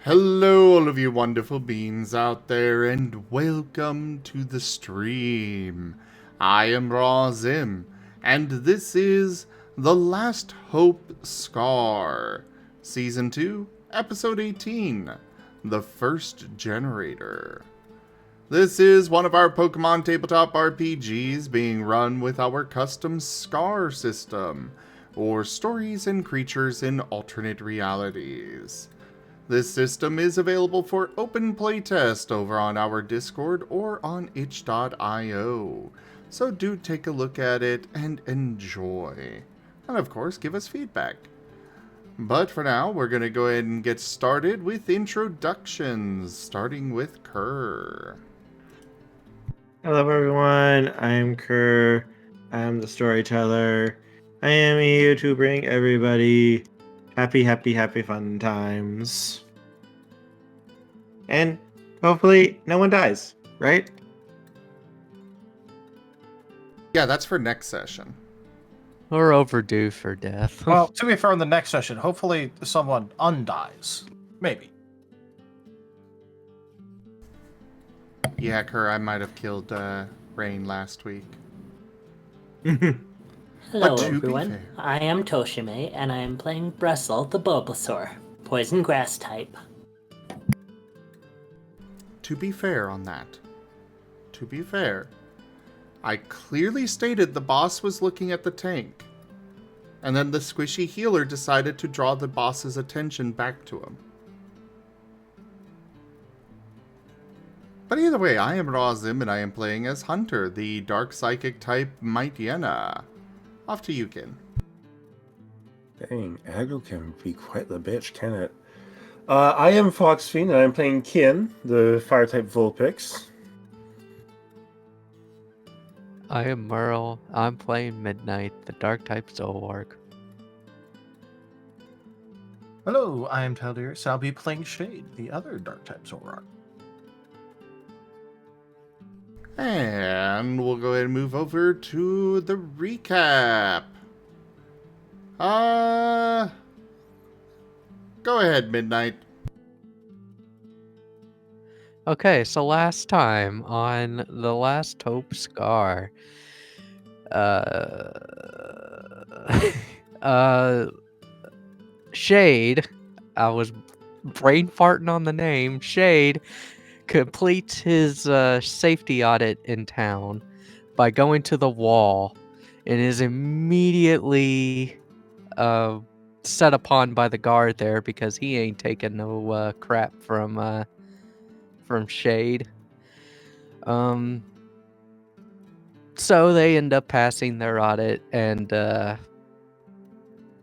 Hello, all of you wonderful beings out there, and welcome to the stream. I am Razim, and this is The Last Hope Scar, Season 2, Episode 18, The First Generator. This is one of our Pokemon tabletop RPGs being run with our custom Scar system, or Stories and Creatures in Alternate Realities. This system is available for open playtest over on our Discord or on itch.io, so do take a look at it and enjoy. And of course, give us feedback. But for now, we're going to go ahead and get started with introductions, starting with Kerr. Hello everyone, I'm Kerr. I'm the Storyteller. I am here to bring everybody happy fun times. And hopefully no one dies, right? Yeah, that's for next session. We're overdue for death. Well, to be fair, in the next session, hopefully someone undies. Maybe. Yeah, Kerr, I might have killed Rain last week. Hello But to be everyone, fair- I am Tochemay, and I am playing Brussel the Bulbasaur, poison grass type. To be fair on that, I clearly stated the boss was looking at the tank, and then the squishy healer decided to draw the boss's attention back to him. But either way, I am Razim, and I am playing as Hunter, the dark psychic type Mightyena. Off to you, Kin. Dang, aggro can be quite the bitch, can it? I am Foxfiend, and I'm playing Kin, the fire-type Vulpix. I am Merl. I'm playing Midnight, the dark type Zolwark. Hello, I am Taldir, I'll be playing Shade, the other dark type Zolrock. And we'll go ahead and move over to the recap. Go ahead, Midnight. Okay, so last time on The Last Hope Scar, Shade, I was brain farting on the name, Shade completes his safety audit in town by going to the wall and is immediately set upon by the guard there because he ain't taking no crap from Shade. So they end up passing their audit, and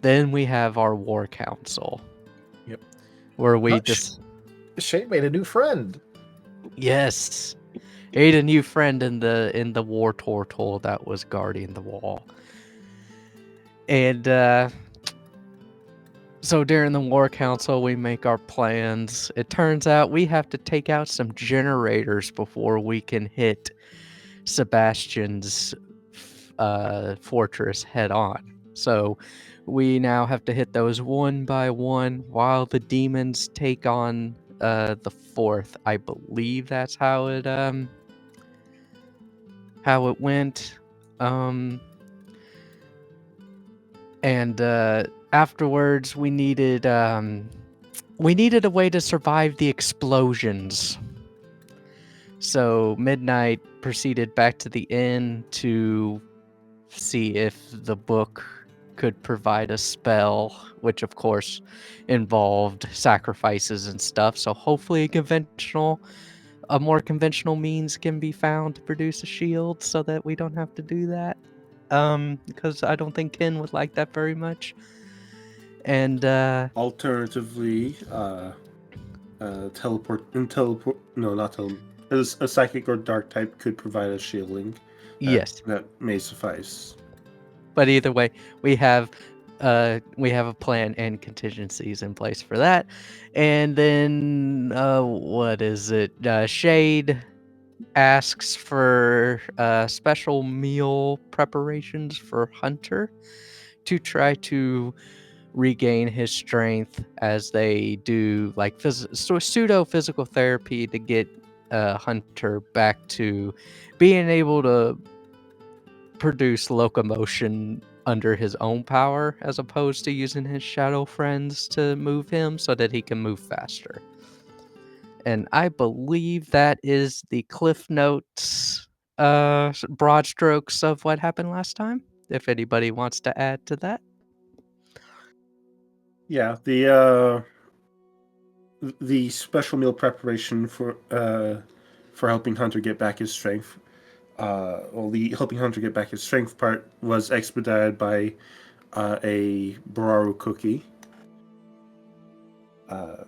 then we have our war council. Yep. Where we Oh, just Shade made a new friend. yes, ate a new friend in the war turtle that was guarding the wall. And so during the war council, we make our plans. It turns out we have to take out some generators before we can hit Sebastian's fortress head on. So we now have to hit those one by one while the demons take on the fourth. I believe that's how it went. And afterwards, we needed a way to survive the explosions. So Midnight proceeded back to the inn to see if the book could provide a spell, which of course involved sacrifices and stuff. So hopefully a more conventional means can be found to produce a shield so that we don't have to do that. Because I don't think Ken would like that very much. And Alternatively, a psychic or dark type could provide a shielding. yes, That may suffice. but either way, we have a plan and contingencies in place for that. And then what is it? Shade asks for special meal preparations for Hunter to try to regain his strength as they do like pseudo physical therapy to get Hunter back to being able to produce locomotion under his own power as opposed to using his shadow friends to move him so that he can move faster. And I believe that is the Cliff Notes broad strokes of what happened last time, if anybody wants to add to that. Yeah, the special meal preparation for helping Hunter get back his strength. The helping Hunter get back his strength part was expedited by a Boraru cookie. Of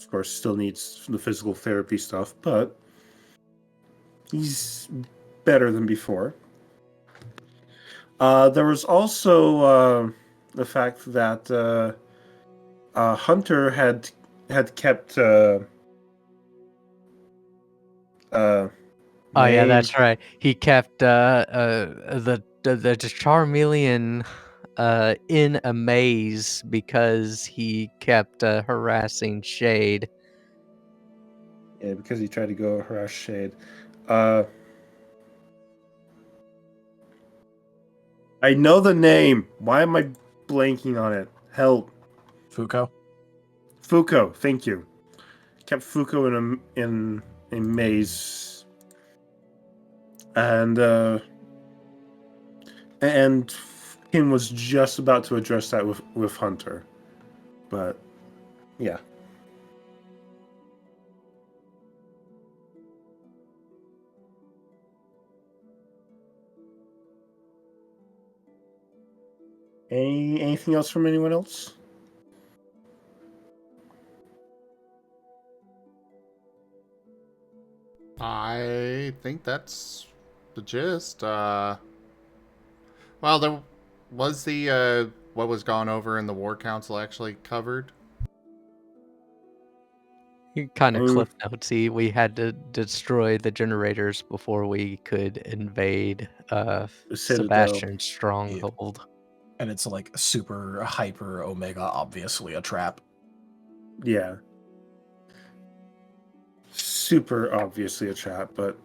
course, still needs the physical therapy stuff, but he's better than before. There was also the fact that Hunter had kept. Oh yeah, that's right. He kept the Charmeleon in a maze because he kept harassing Shade. Yeah, because he tried to go harass Shade. I know the name. Why am I blanking on it? Help. Fuko. Fuko, thank you. Kept Fuko in a maze, and Kim was just about to address that with Hunter, but yeah. Anything else from anyone else? I think that's the gist. Well, there was the what was gone over in the War Council actually covered. Kind of Cliff Notesy. We had to destroy the generators before we could invade Sebastian's stronghold. And it's like super hyper omega, obviously a trap. Yeah. Super obviously a trap, but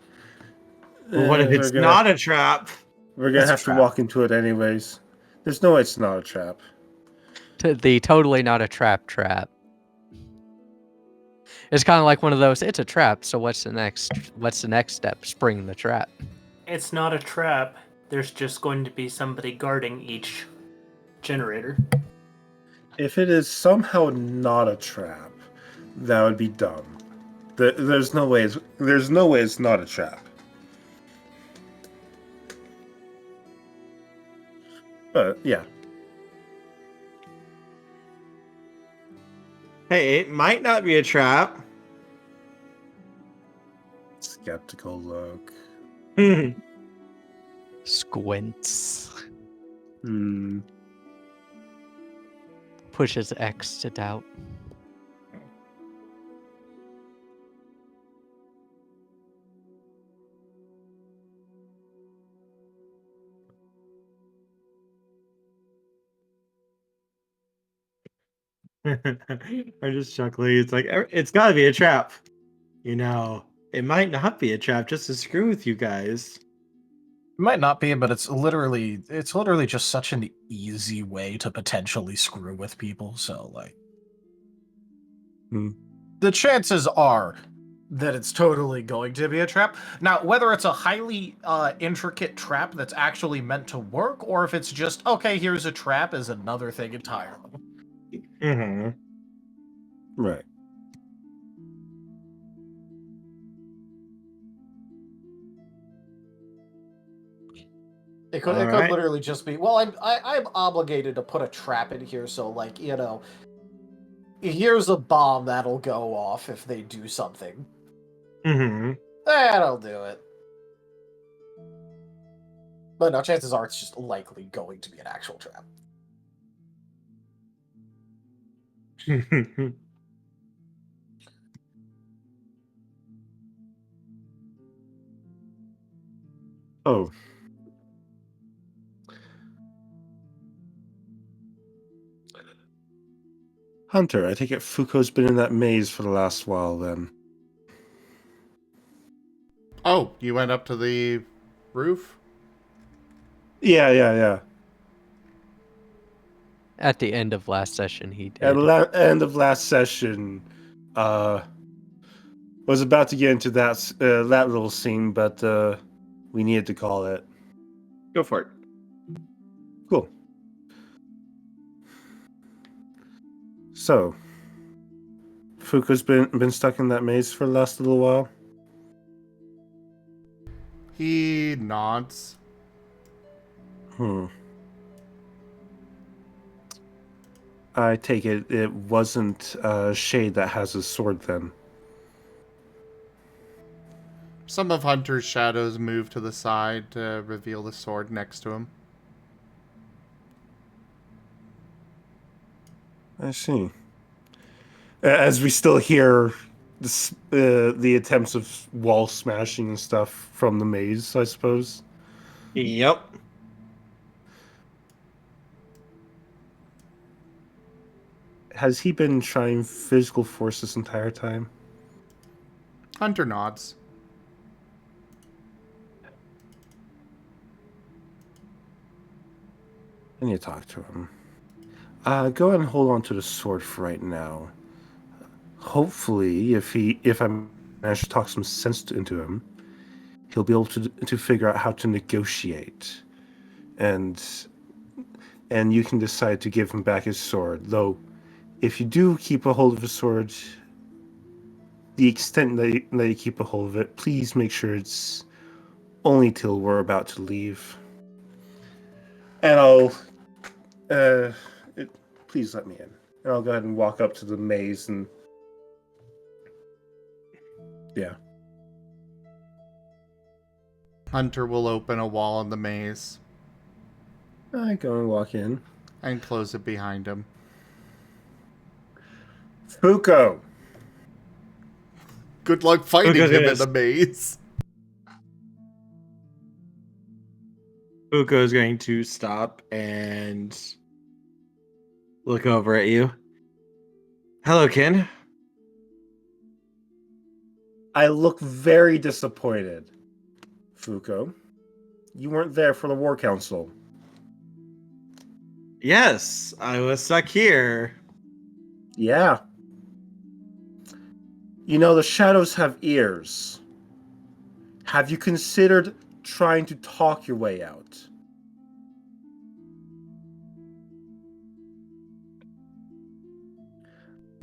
what if it's not a trap? We're gonna have to walk into it anyways. There's no way it's not a trap. The totally not a trap. It's kind of like one of those. It's a trap. So what's the next step? Spring the trap. It's not a trap. There's just going to be somebody guarding each generator. If it is somehow not a trap, that would be dumb. There's no way it's not a trap. But yeah. Hey, it might not be a trap. Skeptical look. Squints. Hmm. Pushes X to doubt. I'm just chuckling. It's like, it's gotta be a trap. You know, it might not be a trap just to screw with you guys. It might not be, but it's literally just such an easy way to potentially screw with people. So like, the chances are that it's totally going to be a trap. Now, whether it's a highly intricate trap that's actually meant to work, or if it's just, okay, here's a trap, is another thing entirely. Mm-hmm. Right. It could literally just be, well, I'm obligated to put a trap in here, so like, you know, here's a bomb that'll go off if they do something. Mm-hmm. That'll do it. But no, chances are it's just likely going to be an actual trap. Oh. Hunter, I take it Foucault's been in that maze for the last while then. Oh, you went up to the roof? Yeah. At the end of last session, he At did. the end of last session, was about to get into that little scene, but we needed to call it. Go for it. Cool. So, Foucault's been stuck in that maze for the last little while. He nods. I take it wasn't Shade that has his sword then. Some of Hunter's shadows move to the side to reveal the sword next to him. I see. As we still hear the attempts of wall smashing and stuff from the maze, I suppose. Yep. Has he been trying physical force this entire time? Hunter nods. I need to talk to him. Go ahead and hold on to the sword for right now. Hopefully, if I manage to talk some sense into him, he'll be able to figure out how to negotiate, and you can decide to give him back his sword. Though, if you do keep a hold of his sword, the extent that you keep a hold of it, please make sure it's only till we're about to leave. And I'll, please let me in. And I'll go ahead and walk up to the maze and, yeah. Hunter will open a wall in the maze I go and walk in. and close it behind him. Foucault! Good luck fighting Foucault's him gonna in the maze. Foucault is going to stop and look over at you. Hello, Ken. I look very disappointed. Foucault, you weren't there for the War Council. Yes, I was stuck here. Yeah. You know, the shadows have ears. Have you considered trying to talk your way out?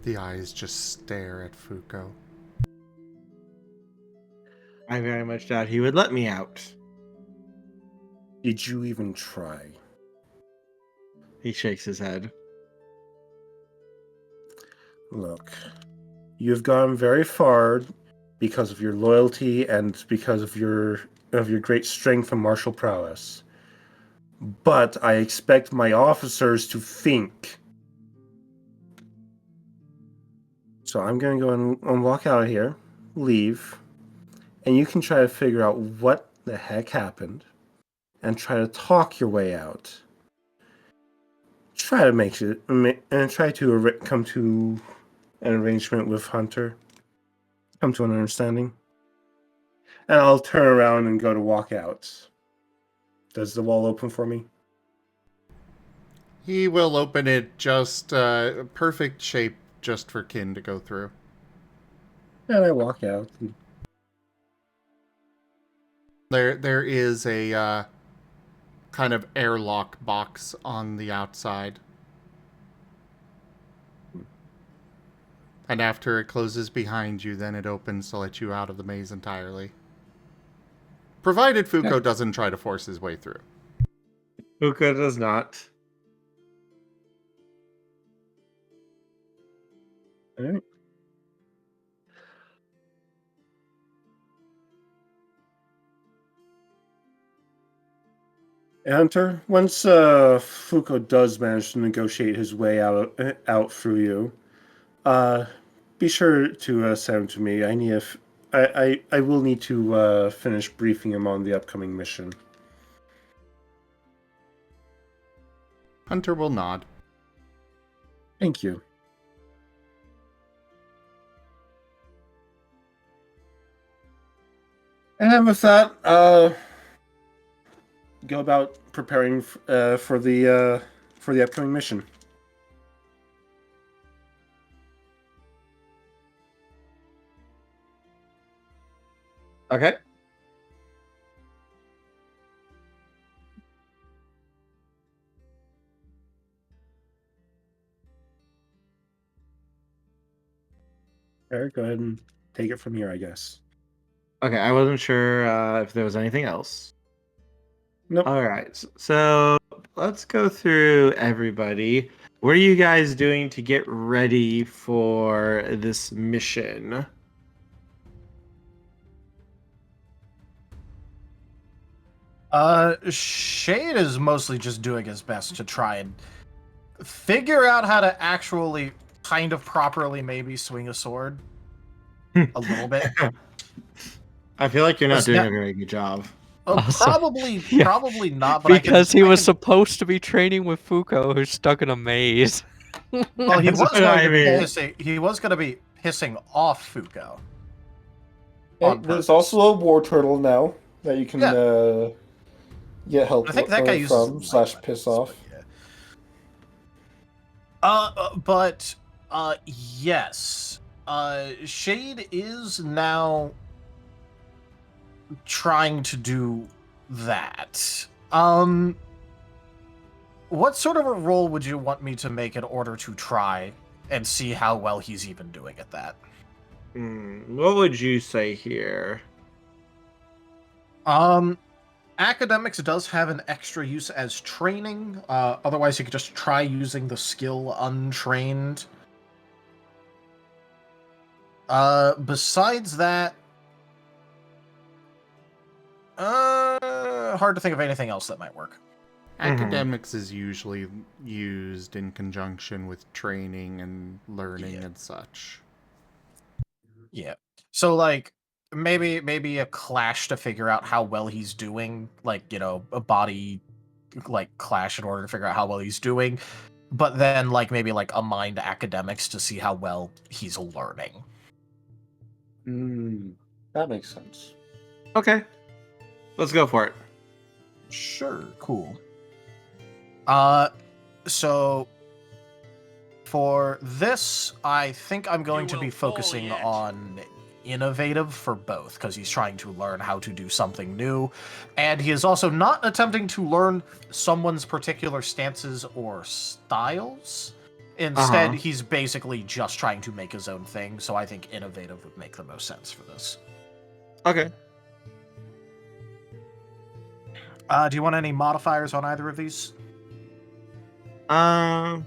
The eyes just stare at Foucault. I very much doubt he would let me out. Did you even try? He shakes his head. Look, you've gone very far because of your loyalty and because of your great strength and martial prowess. But I expect my officers to think. So I'm going to go and walk out of here, leave, and you can try to figure out what the heck happened and try to talk your way out. Try to make it, and try to come to an arrangement with Hunter. Come to an understanding. And I'll turn around and go to walk out. Does the wall open for me? He will open it just perfect shape just for Kin to go through. And I walk out. There is a kind of airlock box on the outside. And after it closes behind you, then it opens to let you out of the maze entirely. Provided Foucault doesn't try to force his way through. Foucault does not. All right. Hunter, once Foucault does manage to negotiate his way out through you, be sure to send him to me. I will need to finish briefing him on the upcoming mission. Hunter will nod. Thank you. And with that, go about preparing for the upcoming mission. Okay. Eric, go ahead and take it from here, I guess. Okay, I wasn't sure if there was anything else. Nope. All right, so let's go through everybody. What are you guys doing to get ready for this mission? Shade is mostly just doing his best to try and figure out how to actually kind of properly maybe swing a sword. A little bit. I feel like you're not It's doing not- a very good job. Also, Probably, yeah, probably not. But because he I was can- supposed to be training with Fuko, who's stuck in a maze. Well, he That's was what going I to be mean. pissing. He was going to be pissing off Fuko. Hey, On there's purpose. also a war turtle now that you can Yeah. get help I think that guy uses from light / piss weapons, off. but yes. Shade is now trying to do that. What sort of a role would you want me to make in order to try and see how well he's even doing at that? What would you say here? Academics does have an extra use as training. Otherwise, you could just try using the skill untrained. Besides that, hard to think of anything else that might work. Academics is usually used in conjunction with training and learning Yeah. and such. Yeah. So like maybe a clash to figure out how well he's doing, like, you know, a body like clash in order to figure out how well he's doing. But then like maybe like a mind academics to see how well he's learning. That makes sense. Okay, let's go for it. Sure, cool. So for this, I think I'm going to be focusing on innovative for both, because he's trying to learn how to do something new, and he is also not attempting to learn someone's particular stances or styles. Instead, he's basically just trying to make his own thing, so I think innovative would make the most sense for this. Okay. Do you want any modifiers on either of these? -1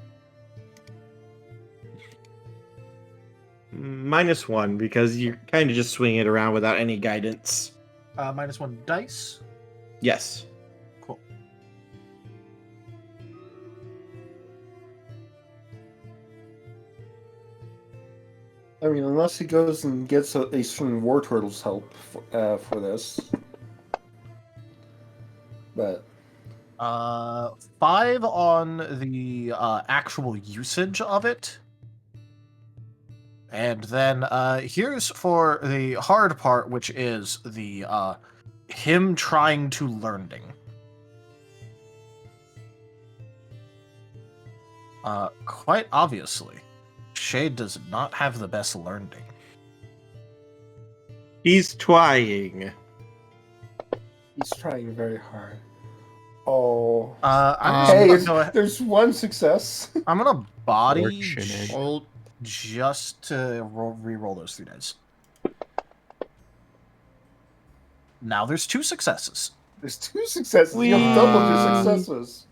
because you're kind of just swinging it around without any guidance. -1 dice. Yes. Cool. I mean, unless he goes and gets a string war turtle's help for this. But 5 on the actual usage of it. And then here's for the hard part, which is the him trying to learning. Quite obviously, Shade does not have the best learning. He's trying. he's trying very hard. Oh. I'm just gonna go there's one success. I'm gonna body Fortunate. Well, just to re-roll those 3 dice. Now there's 2 successes. There's 2 successes. You have doubled your successes.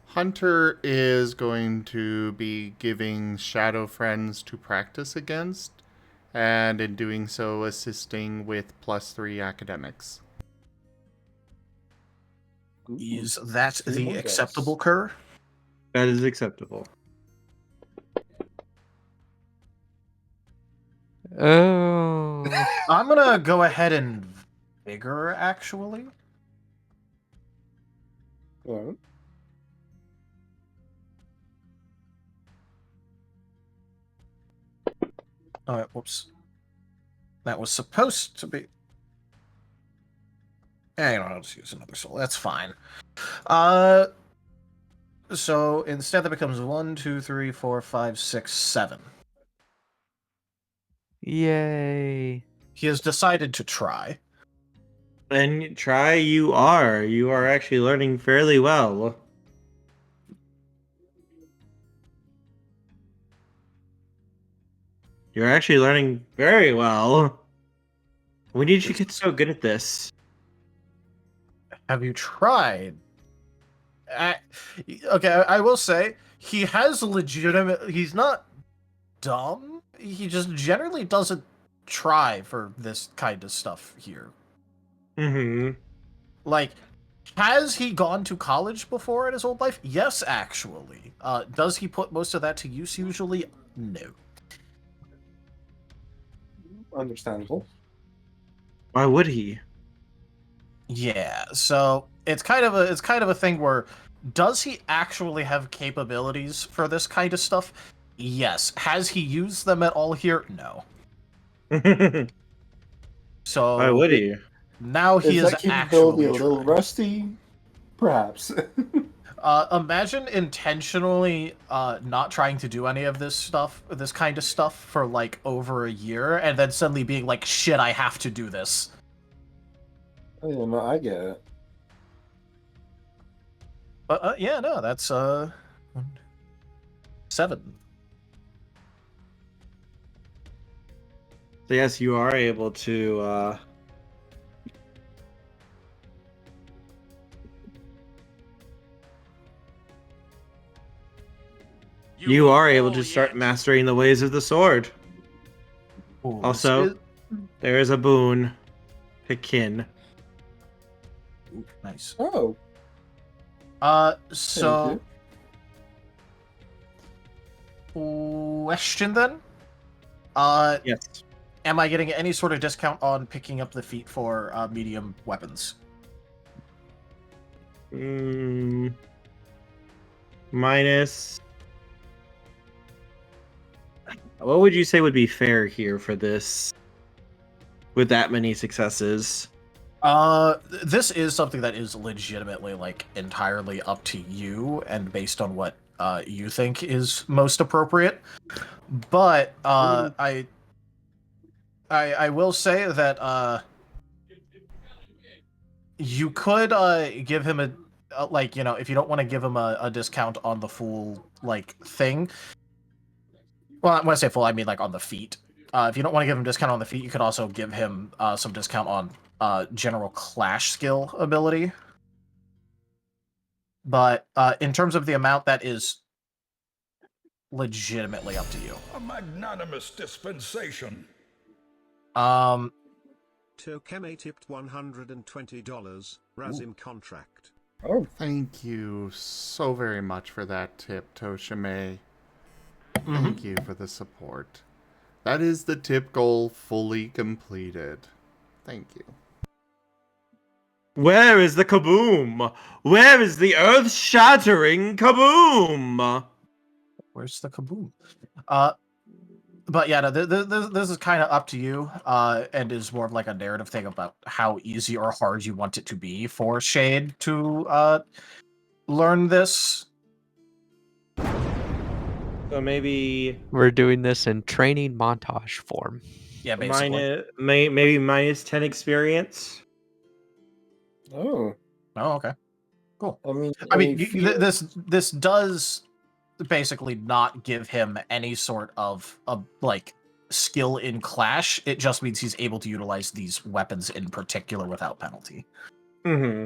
Hunter is going to be giving shadow friends to practice against, and in doing so, assisting with +3 academics. Is that 3 the more dice. acceptable cur? That is acceptable. Oh. I'm gonna go ahead and vigor, actually. Well, Oh, whoops. That was supposed to be... You know, I'll just use another soul. That's fine. So instead that becomes 1, 2, 3, 4, 5, 6, 7. Yay. He has decided to try. And try you are. You are actually learning fairly well. You're actually learning very well. When did you get so good at this? Have you tried? Okay, I will say he has legitimate. He's not dumb. He just generally doesn't try for this kind of stuff here. Mm-hmm. Like, has he gone to college before in his old life? Yes, actually. Does he put most of that to use usually? No. Understandable. Why would he? Yeah, so it's kind of a thing where does he actually have capabilities for this kind of stuff? Yes. Has he used them at all here? No. So Why would he? now he Is is that capability actually a little trying. rusty? Perhaps. Imagine intentionally not trying to do any of this kind of stuff for like over a year, and then suddenly being like, "Shit, I have to do this." Oh, yeah, no, I get it. But yeah, no, that's 7. So yes, you are able to you are able to start mastering the ways of the sword. Ooh, Also, there is a boon. Pekin. nice. Oh, So thank question then. Yes. Am I getting any sort of discount on picking up the feat for medium weapons? Minus. What would you say would be fair here for this? With that many successes. This is something that is legitimately like entirely up to you and based on what you think is most appropriate. But I will say that you could give him a like, you know, if you don't want to give him a discount on the full like thing. Well, when I say full, I mean like on the feat. If you don't want to give him a discount on the feat, you could also give him some discount on general clash skill ability. But in terms of the amount, that is legitimately up to you. A magnanimous dispensation. Tochemay tipped $120. Razim contract. Oh, Thank you so very much for that tip, Tochemay. Thank you for the support. That is the tip goal fully completed. Thank you. Where is the kaboom? Where is the earth-shattering kaboom? Where's the kaboom? But yeah, no, this is kind of up to you, and is more of like a narrative thing about how easy or hard you want it to be for Shade to learn this. So maybe We're doing this in training montage form. Yeah, basically. maybe minus 10 experience. oh. Oh, okay. Cool. I mean, I mean, fear- this does basically not give him any sort of like skill in clash. It just means he's able to utilize these weapons in particular without penalty. Mm-hmm.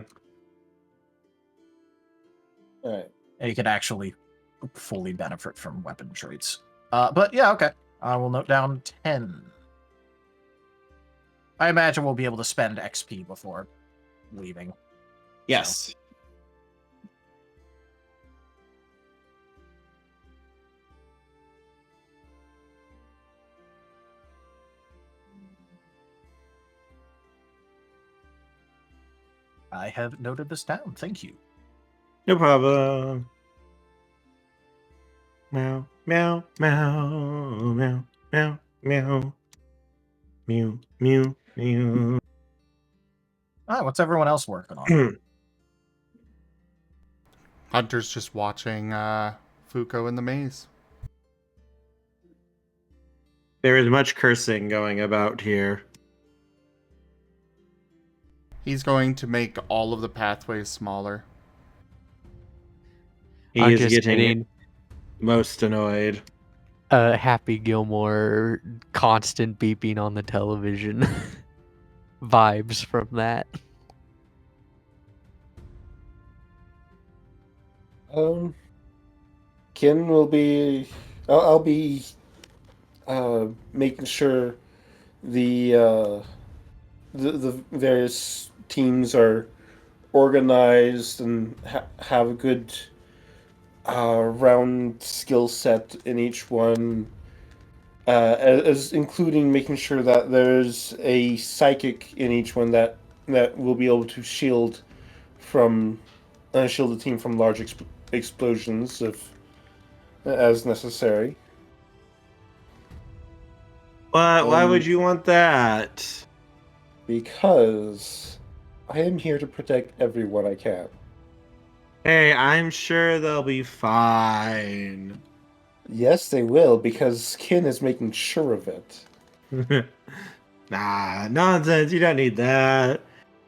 All right. And he can actually fully benefit from weapon traits. But yeah, okay. I will note down 10. I imagine we'll be able to spend XP before leaving. Yes. I have noted this down. Thank you. No problem. Meow, meow, meow, meow, meow, meow. Mew, mew, mew. All right, what's everyone else working on? Hunter's just watching Fuko in the maze. There is much cursing going about here. He's going to make all of the pathways smaller. He I'm is just getting getting most annoyed. Happy Gilmore constant beeping on the television vibes from that. Kin will be. I'll be making sure the various teams are organized and have a good round skill set in each one, as including making sure that there's a psychic in each one that will be able to shield the team from large explosions if as necessary. Why would you want that? Because I am here to protect everyone I can. Hey, I'm sure they'll be fine. Yes, they will, because Kin is making sure of it. Nah, nonsense. You don't need that.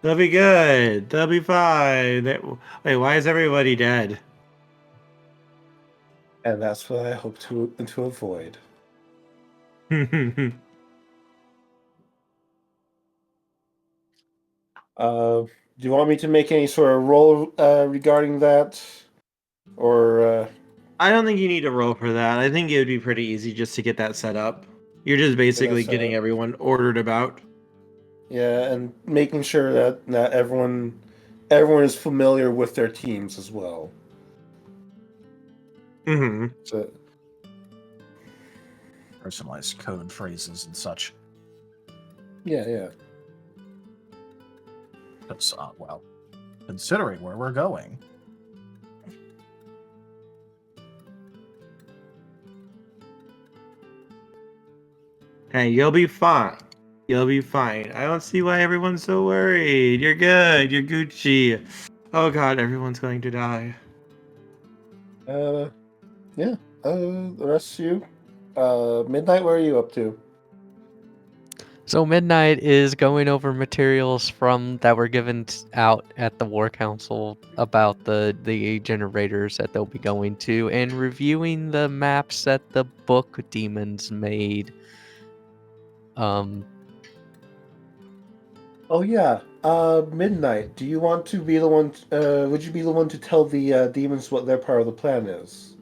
They'll be good. They'll be fine. Wait, why is everybody dead? And that's what I hope to avoid. Do you want me to make any sort of roll regarding that? Or, I don't think you need to roll for that. I think it would be pretty easy just to get that set up. You're just basically set getting up. everyone ordered about. yeah, and making sure that everyone is familiar with their teams as well. Mm-hmm. So, Personalized code phrases and such. yeah. That's, well, considering where we're going. Hey, you'll be fine. You'll be fine. I don't see why everyone's so worried. You're good. You're Gucci. Oh god, everyone's going to die. Yeah. The rest of you. Midnight, where are you up to? So Midnight is going over materials from that were given out at the War Council about the generators that they'll be going to, and reviewing the maps that the book demons made. Oh yeah. Midnight. Do you want to be the one? Would you be the one to tell the demons what their part of the plan is?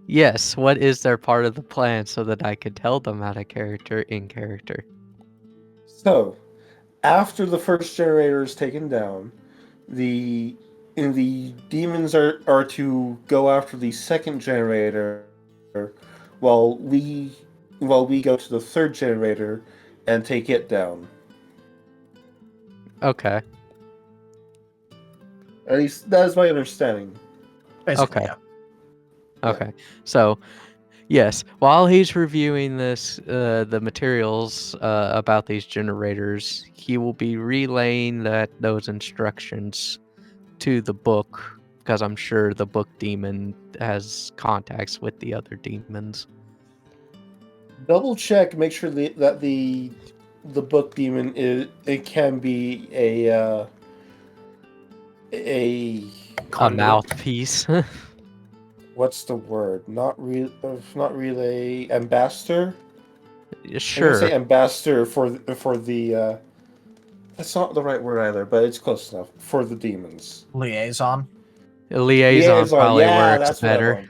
Yes, what is their part of the plan so that I could tell them out of character in character? So, after the first generator is taken down, the demons are to go after the second generator, while we go to the third generator and take it down. Okay. At least that is my understanding. Basically, Okay. yeah. Okay. So, yes, while he's reviewing this, the materials about these generators, he will be relaying those instructions to the book, because I'm sure the book demon has contacts with the other demons. Double check, make sure that the book demon can be a Conduit. mouthpiece. what's the word? Not relay, ambassador. I'm gonna Sure. say ambassador for the. That's not the right word either, but it's close enough for the demons. Liaison. Liaison probably yeah, works that's what I better. want.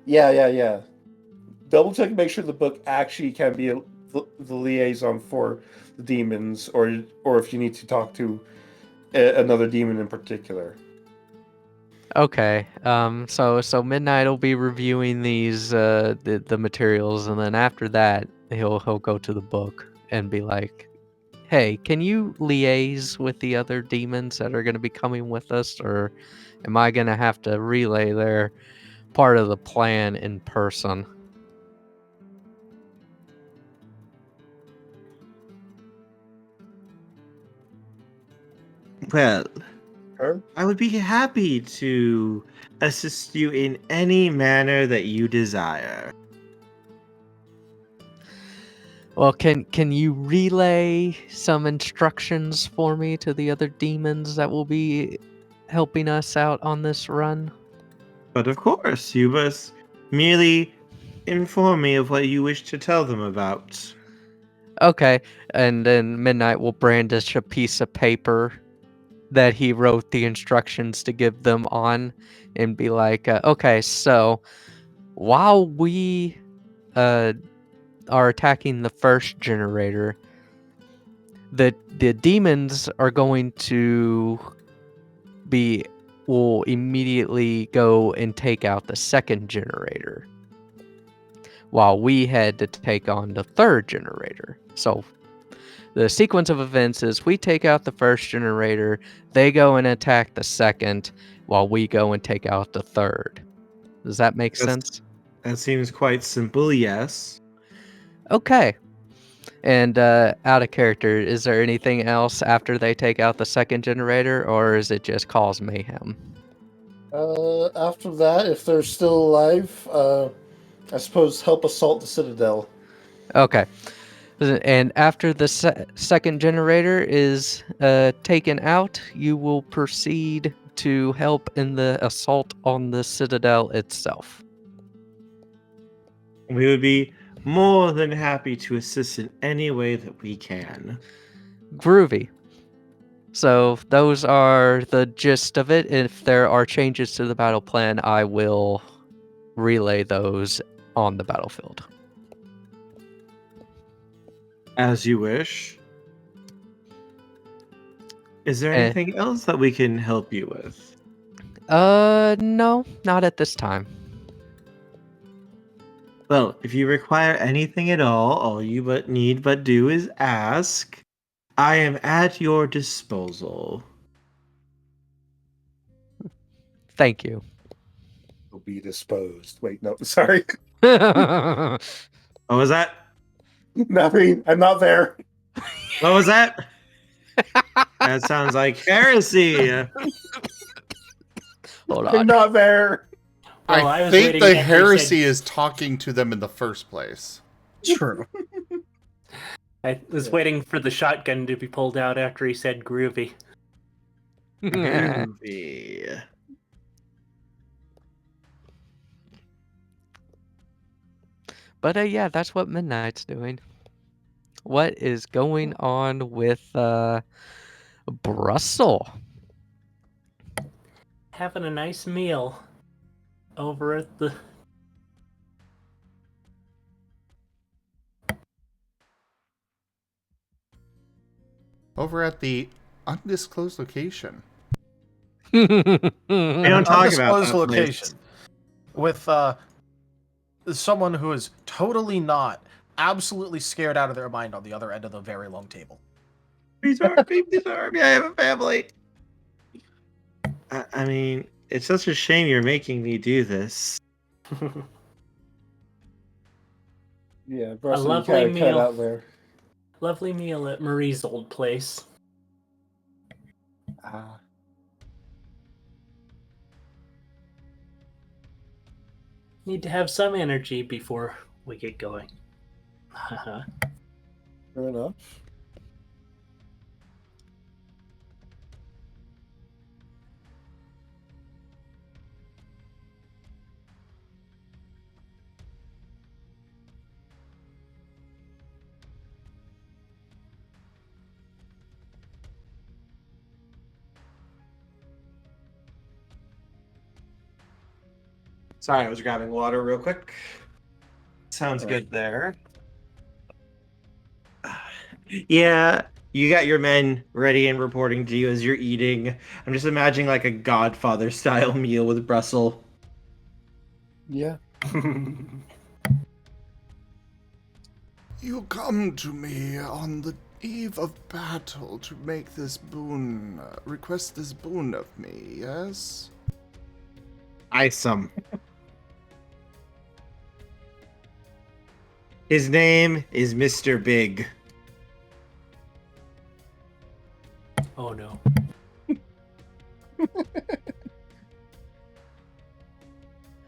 Yeah. Double check, make sure the book actually can be the liaison for the demons, or if you need to talk to another demon in particular. Okay. So Midnight will be reviewing these the materials, and then after that he'll go to the book and be like, "Hey, can you liaise with the other demons that are going to be coming with us, or am I going to have to relay their part of the plan in person?" Well, Her? I would be happy to assist you in any manner that you desire. Well, can you relay some instructions for me to the other demons that will be helping us out on this run? But of course, you must merely inform me of what you wish to tell them about. Okay, and then Midnight will brandish a piece of paper that he wrote the instructions to give them on and be like, okay, so while we are attacking the first generator, the demons are going to will immediately go and take out the second generator, while we head to take on the third generator. So the sequence of events is we take out the first generator, they go and attack the second, while we go and take out the third. Does that make sense? That seems quite simple, yes. Okay. And out of character, is there anything else after they take out the second generator, or is it just cause mayhem? After that, if they're still alive, I suppose help assault the Citadel. Okay. And after the second generator is taken out, you will proceed to help in the assault on the Citadel itself. We would be more than happy to assist in any way that we can. Groovy. So those are the gist of it. If there are changes to the battle plan, I will relay those on the battlefield. As you wish. Is there anything else that we can help you with? No, not at this time. Well, if you require anything at all you need but do is ask. I am at your disposal. Thank you. Will be disposed. Wait, no, sorry. What was that? Nothing. I'm not there. What was that? That sounds like heresy. Hold I'm on. not there. Well, I I was think waiting the after he heresy said- is talking to them in the first place. True. I was waiting for the shotgun to be pulled out after he said groovy. Groovy. But yeah, that's what Midnight's doing. What is going on with Brussel? Having a nice meal over at the... Over at the undisclosed location. We don't talk about Undisclosed that location place. with someone who is totally not, absolutely scared out of their mind on the other end of the very long table. Please arm me, I have a family. I mean, it's such a shame you're making me do this. Yeah, Brussel, you lovely gotta cut meal. out there. Lovely meal at Marie's old place. Ah. Need to have some energy before we get going. Fair enough. Sorry, I was grabbing water real quick. Sounds good there. Yeah, you got your men ready and reporting to you as you're eating. I'm just imagining like a Godfather style meal with Brussel. Yeah. You come to me on the eve of battle to make this boon, request this boon of me, yes? Isom. His name is Mr. Big. Oh no.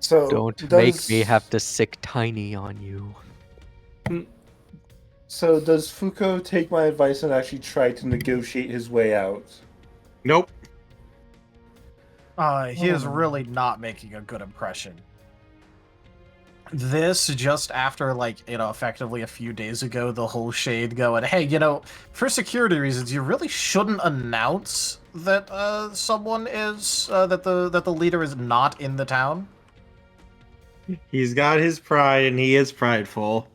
So Don't make me have to sick Tiny on you. So does Fuko take my advice and actually try to negotiate his way out? Nope. He is really not making a good impression. This just after, effectively a few days ago, the whole shade going, hey, for security reasons, you really shouldn't announce that someone is that the leader is not in the town. He's got his pride, and he is prideful.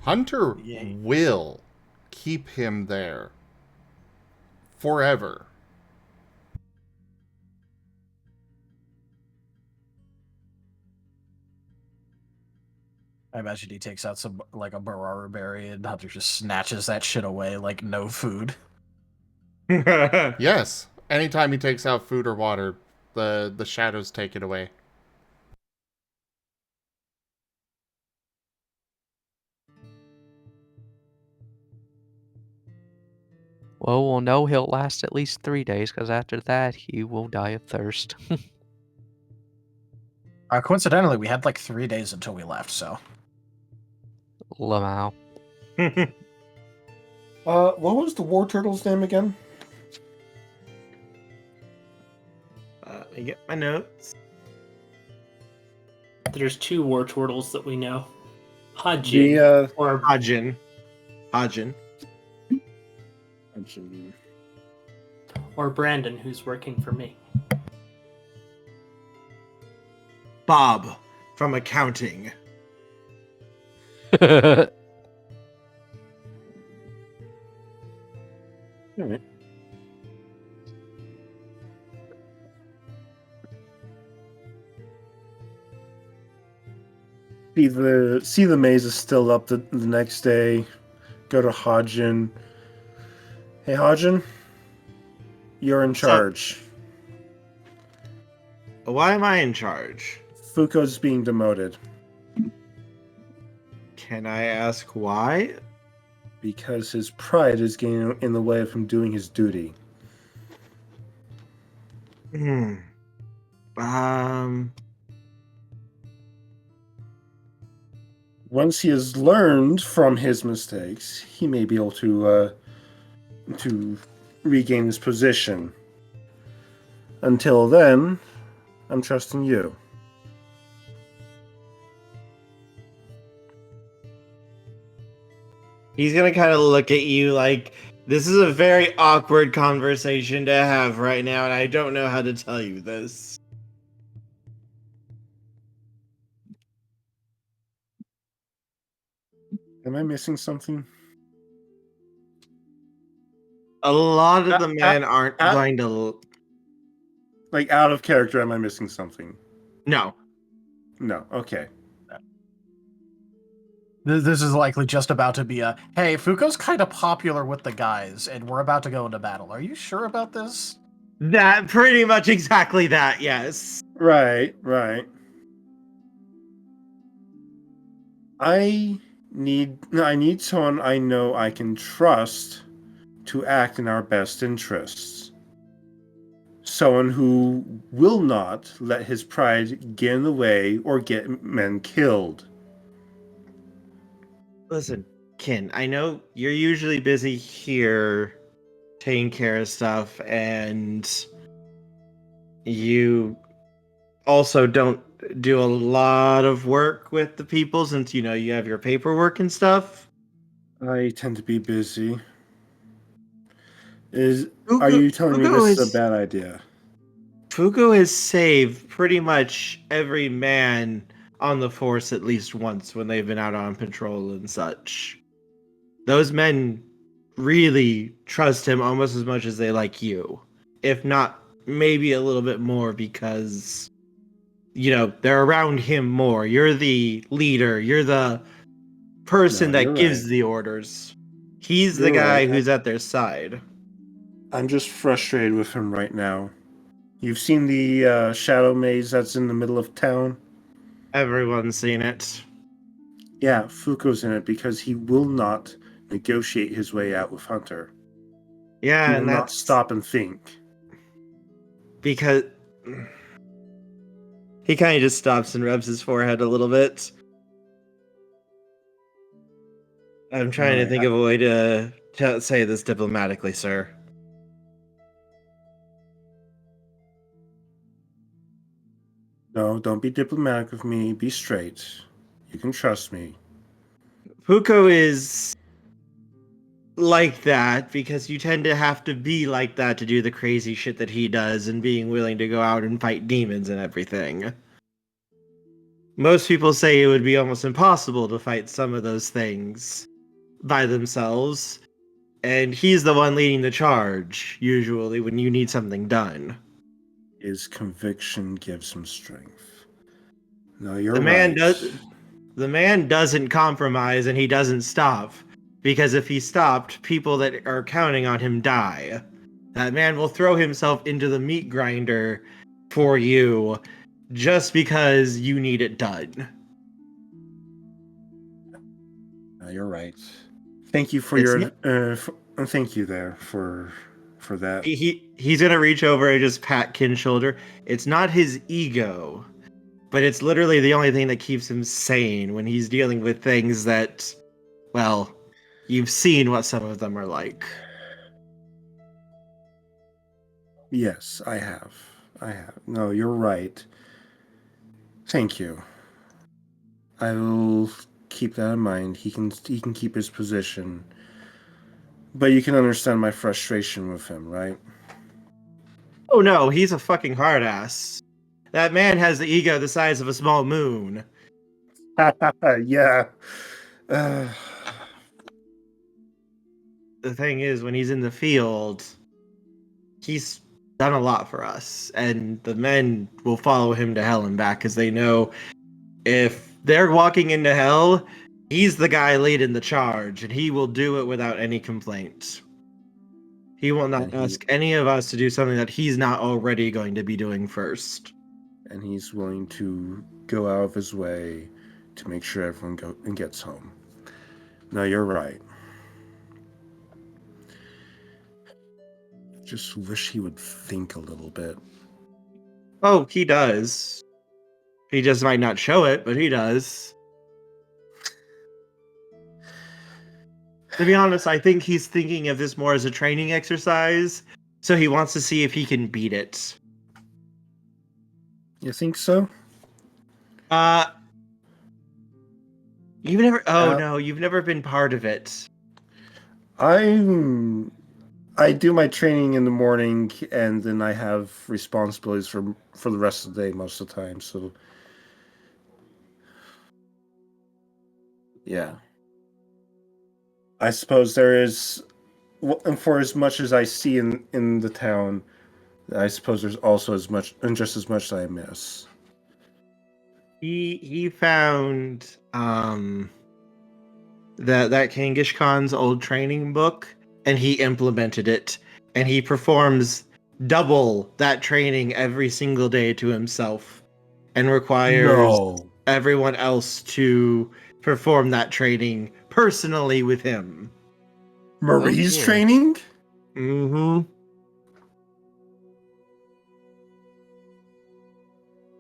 Hunter Yay. will keep him there forever. I imagine he takes out some, a Barara berry, and Hunter just snatches that shit away like no food. Yes, anytime he takes out food or water, the shadows take it away. Well, we'll know he'll last at least 3 days, because after that, he will die of thirst. Coincidentally, we had 3 days until we left, so. Lamau. What was the war turtle's name again? Let me get my notes. There's 2 war turtles that we know. Hajin The or Hajin. Hajin. or Brandon, who's working for me. Bob from accounting. Alright. See the maze is still up the next day. Go to Hajin. Hey Hajin, you're in charge. Why am I in charge? Fuko's being demoted Can I ask why? because his pride is getting in the way of him doing his duty. Once he has learned from his mistakes, he may be able to regain his position. Until then, I'm trusting you. He's gonna kind of look at you like, this is a very awkward conversation to have right now, and I don't know how to tell you this. Am I missing something? A lot of the men aren't uh, going to... Like, out of character, am I missing something? No. No, okay. This is likely just about to be a, hey, Fuko's kind of popular with the guys, and we're about to go into battle. Are you sure about this? That, pretty much exactly that, yes. Right. I need someone I know I can trust to act in our best interests. Someone who will not let his pride get in the way or get men killed. Listen, Kin, I know you're usually busy here taking care of stuff, and you also don't do a lot of work with the people since, you have your paperwork and stuff. I tend to be busy. Are you telling me this is a bad idea? Fuko has saved pretty much every man on the force at least once when they've been out on patrol and such. Those men really trust him almost as much as they like you. If not, maybe a little bit more because, they're around him more. You're the leader. You're the person that gives the orders. He's the guy who's at their side. I'm just frustrated with him right now. You've seen the shadow maze that's in the middle of town? Everyone's seen it. Yeah, Fuko's in it because he will not negotiate his way out with Hunter. Yeah, Do and not that's stop and think. because he kind of just stops and rubs his forehead a little bit. I'm trying to Alright, think of a way to say this diplomatically, sir. No, don't be diplomatic with me. Be straight. You can trust me. Fuko is like that because you tend to have to be like that to do the crazy shit that he does and being willing to go out and fight demons and everything. Most people say it would be almost impossible to fight some of those things by themselves, and he's the one leading the charge, usually, when you need something done. His conviction gives him strength. No, you're The man right. the man doesn't compromise and he doesn't stop, because if he stopped, people that are counting on him die. That man will throw himself into the meat grinder for you just because you need it done. No, you're right. Thank you for It's your. not, Thank you there for that. he's gonna reach over and just pat Kin's shoulder. It's not his ego, but it's literally the only thing that keeps him sane when he's dealing with things that, well, you've seen what some of them are like. Yes, I have. I have. No, you're right. Thank you. I will keep that in mind. He can keep his position. But you can understand my frustration with him, right? Oh no, he's a fucking hard ass. That man has the ego the size of a small moon. Yeah. The thing is, when he's in the field, he's done a lot for us, and the men will follow him to hell and back because they know if they're walking into hell, he's the guy leading the charge, and he will do it without any complaints. He will not ask any of us to do something that he's not already going to be doing first. And he's willing to go out of his way to make sure everyone gets home. No, you're right. Just wish he would think a little bit. Oh, he does. He just might not show it, but he does. To be honest, I think he's thinking of this more as a training exercise, so he wants to see if he can beat it. You think so? You've never. Oh no, you've never been part of it. I do my training in the morning, and then I have responsibilities for the rest of the day most of the time. So, yeah. I suppose there is, and for as much as I see in the town, I suppose there's also just as much that I miss. He found that Kangish Khan's old training book, and he implemented it, and he performs double that training every single day to himself, and requires everyone else to perform that training personally with him. Marie's training? Mm-hmm.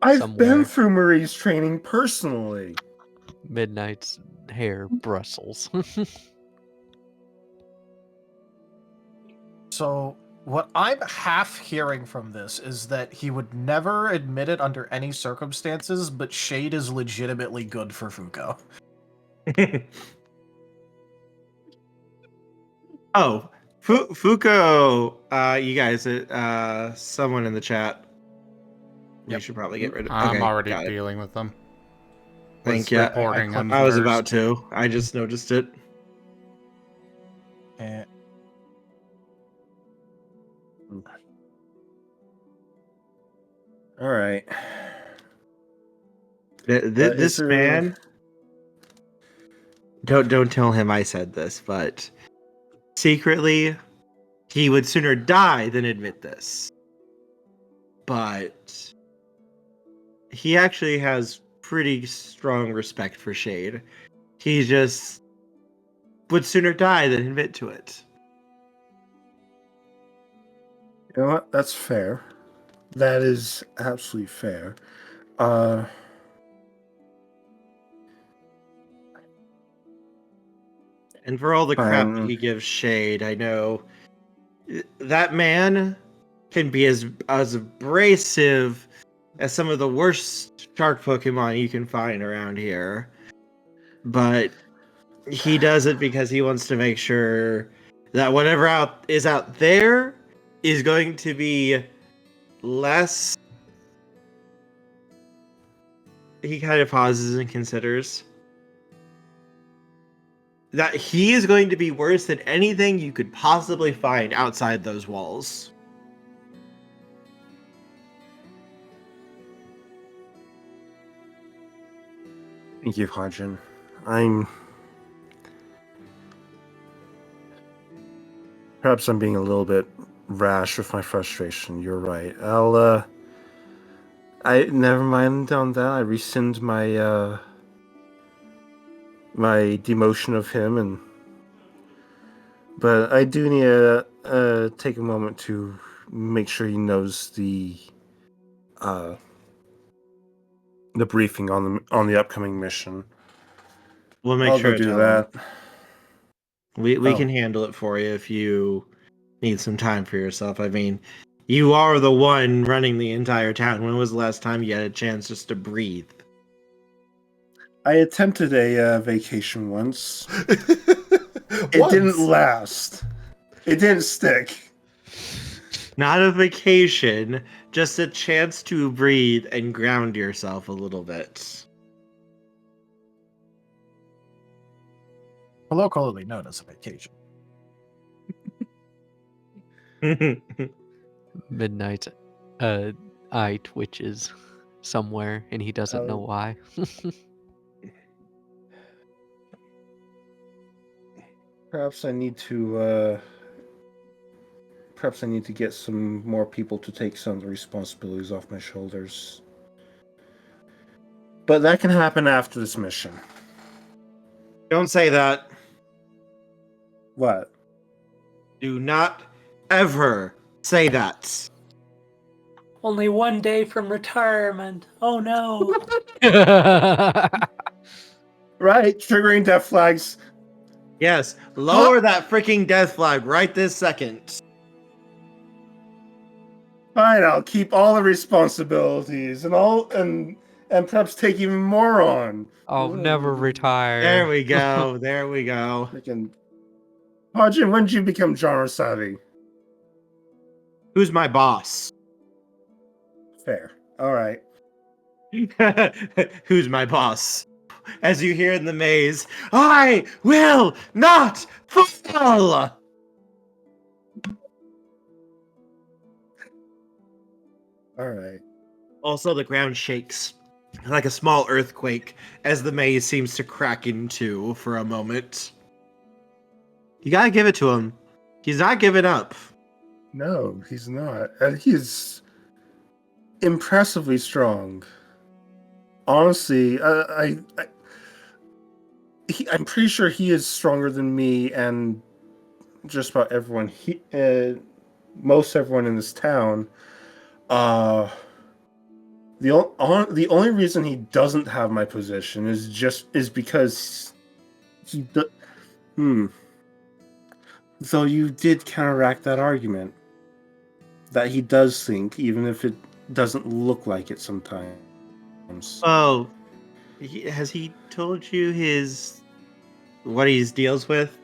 I've been through Marie's training personally. Midnight's hair bristles. So, what I'm half hearing from this is that he would never admit it under any circumstances, but Shade is legitimately good for Fuko. Oh, Fuko, you guys, someone in the chat. You should probably get rid of. I'm okay, already got it. dealing with them. Thank you. Reporting them I was first. about to. I just noticed it. All right. This man. Don't tell him I said this, but secretly, he would sooner die than admit this. But he actually has pretty strong respect for Shade. He just would sooner die than admit to it. You know what? That's fair. That is absolutely fair. And for all the crap that Fine. he gives Shade, I know that man can be as abrasive as some of the worst shark Pokemon you can find around here. But he does it because he wants to make sure that whatever out there is going to be less. He kind of pauses and considers that he is going to be worse than anything you could possibly find outside those walls. Thank you, Hajin. Perhaps I'm being a little bit rash with my frustration. You're right. I never mind on that. I rescind my my demotion of him, but I do need to take a moment to make sure he knows the briefing on the upcoming mission. We'll make I'll sure go to do tell that. him. We Oh. can handle it for you if you need some time for yourself. I mean, you are the one running the entire town. When was the last time you had a chance just to breathe? I attempted a vacation once. It Once. didn't last. It didn't stick. Not a vacation, just a chance to breathe and ground yourself a little bit. Colloquially known as a vacation. Midnight eye twitches somewhere and he doesn't know why. Perhaps I need to get some more people to take some of the responsibilities off my shoulders. But that can happen after this mission. Don't say that. What? Do not ever say that. Only 1 day from retirement. Oh no. Right, triggering death flags. Yes, lower that freaking death flag right this second. Fine, I'll keep all the responsibilities and perhaps take even more on. I'll never retire. There we go. There we go. Freaking Hajin, when did you become genre savvy? Who's my boss? Fair. Alright. Who's my boss? As you hear in the maze, I will not fall! Alright. Also, the ground shakes like a small earthquake as the maze seems to crack in two for a moment. You gotta give it to him. He's not giving up. No, he's not. And he's impressively strong. Honestly, I'm pretty sure he is stronger than me and just about everyone. Most everyone in this town. The only reason he doesn't have my position is because he. So you did counteract that argument that he does think, even if it doesn't look like it sometimes. Oh, has he told you what he deals with?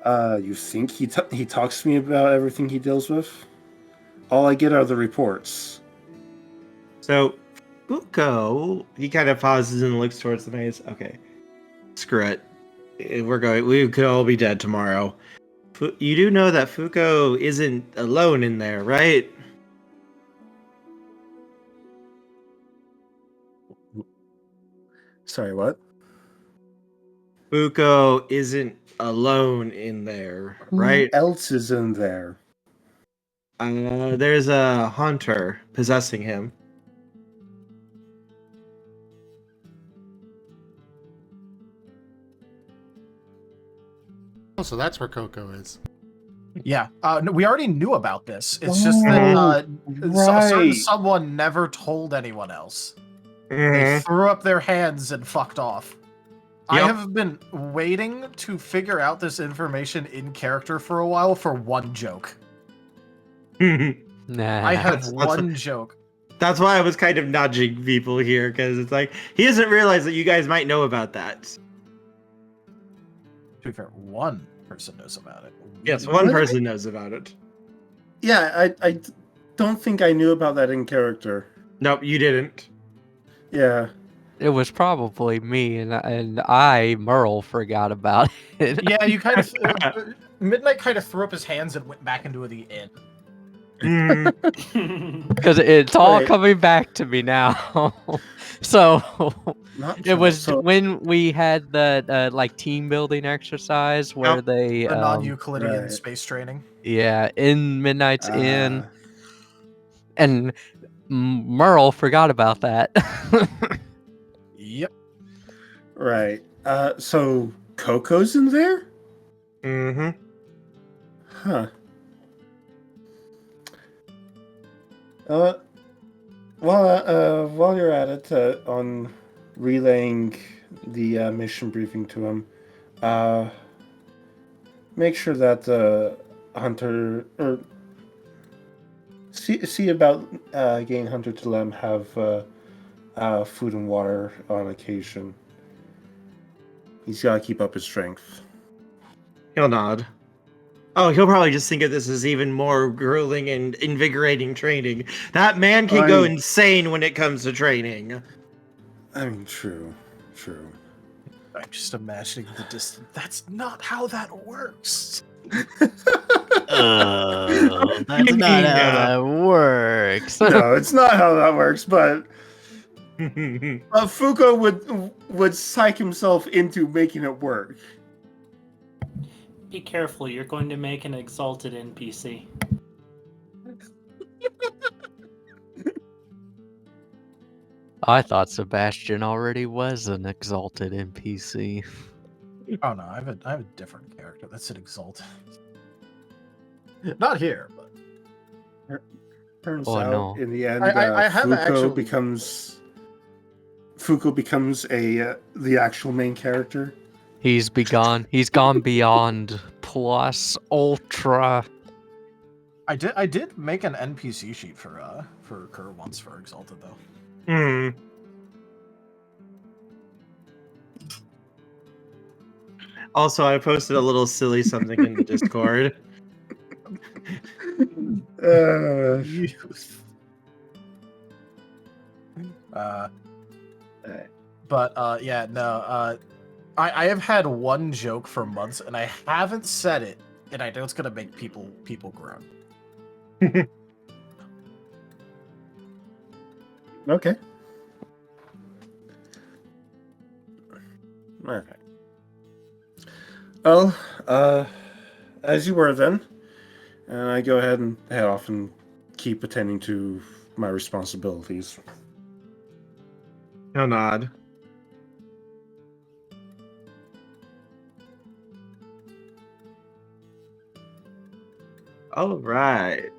You think he talks to me about everything he deals with? All I get are the reports. So, Fuko, he kind of pauses and looks towards the maze. Okay, screw it. We could all be dead tomorrow. You do know that Fuko isn't alone in there, right? Sorry, what? Fuko isn't alone in there, right? Who else is in there? There's a hunter possessing him. Oh, so that's where Coco is. Yeah, no, we already knew about this. It's just that a certain someone never told anyone else. They threw up their hands and fucked off. I have been waiting to figure out this information in character for a while for one joke. Nah. I have one joke. That's why I was kind of nudging people here, because it's like, he doesn't realize that you guys might know about that. To be fair, one person knows about it. Yes, one person knows about it. Yeah, I don't think I knew about that in character. Nope, you didn't. Yeah. It was probably me, and I, Merl, forgot about it. Yeah, you kind of... Midnight kind of threw up his hands and went back into the inn. Because it's all coming back to me now. So it was when we had the like team building exercise where they the non-Euclidean space training. Yeah, in Midnight's Inn, and Merle forgot about that. Yep. Right. So Coco's in there? Mm-hmm. Huh. While you're at it, on relaying the mission briefing to him, make sure that Hunter, or see about getting Hunter to let him have food and water on occasion. He's got to keep up his strength. He'll nod. Oh, he'll probably just think of this as even more grueling and invigorating training. That man can go insane when it comes to training. I mean, true. I'm just imagining the distance. That's not how that works. That's not how that works. No, it's not how that works, but Fuko would psych himself into making it work. Be careful, you're going to make an exalted NPC. I thought Sebastian already was an exalted NPC. Oh no, I have a different character. That's an exalted. Not here, but turns out in the end, I have Fuko becomes the actual main character. He's gone beyond plus ultra. I did make an NPC sheet for Kerr once for exalted though. Also, I posted a little silly something in the Discord. Yeah, no. I have had one joke for months, and I haven't said it, and I know it's gonna make people groan. Okay. All right. Well, as you were then, and I go ahead and head off and keep attending to my responsibilities. He'll nod. All right.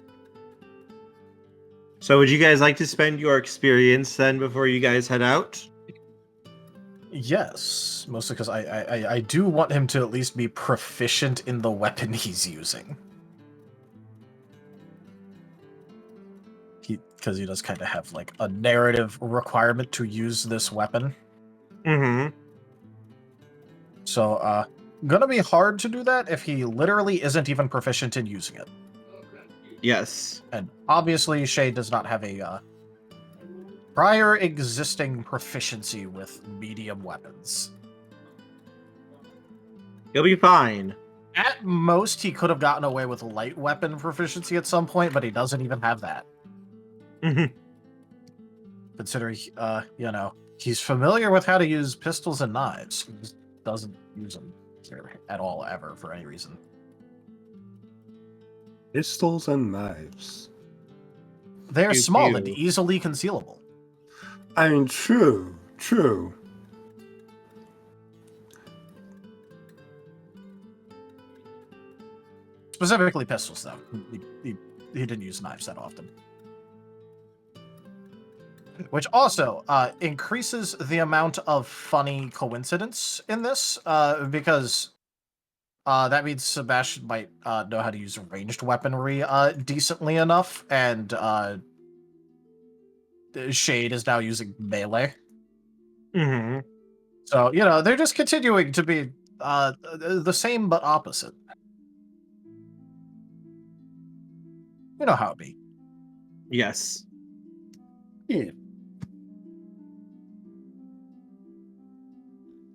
So would you guys like to spend your experience then before you guys head out? Yes, mostly because I do want him to at least be proficient in the weapon he's using. Because he does kind of have like a narrative requirement to use this weapon. Mm-hmm. So, gonna be hard to do that if he literally isn't even proficient in using it. Yes. And obviously, Shay does not have a prior existing proficiency with medium weapons. He'll be fine. At most, he could have gotten away with light weapon proficiency at some point, but he doesn't even have that. Mm-hmm. Considering, he's familiar with how to use pistols and knives. He just doesn't use them at all, ever, for any reason. Pistols and knives. They're small and easily concealable. I mean, true. Specifically pistols, though. He didn't use knives that often. Which also increases the amount of funny coincidence in this, because that means Sebastian might know how to use ranged weaponry decently enough, and Shade is now using melee. Mm-hmm. So, they're just continuing to be the same but opposite. You know how it be. Yes. Yeah.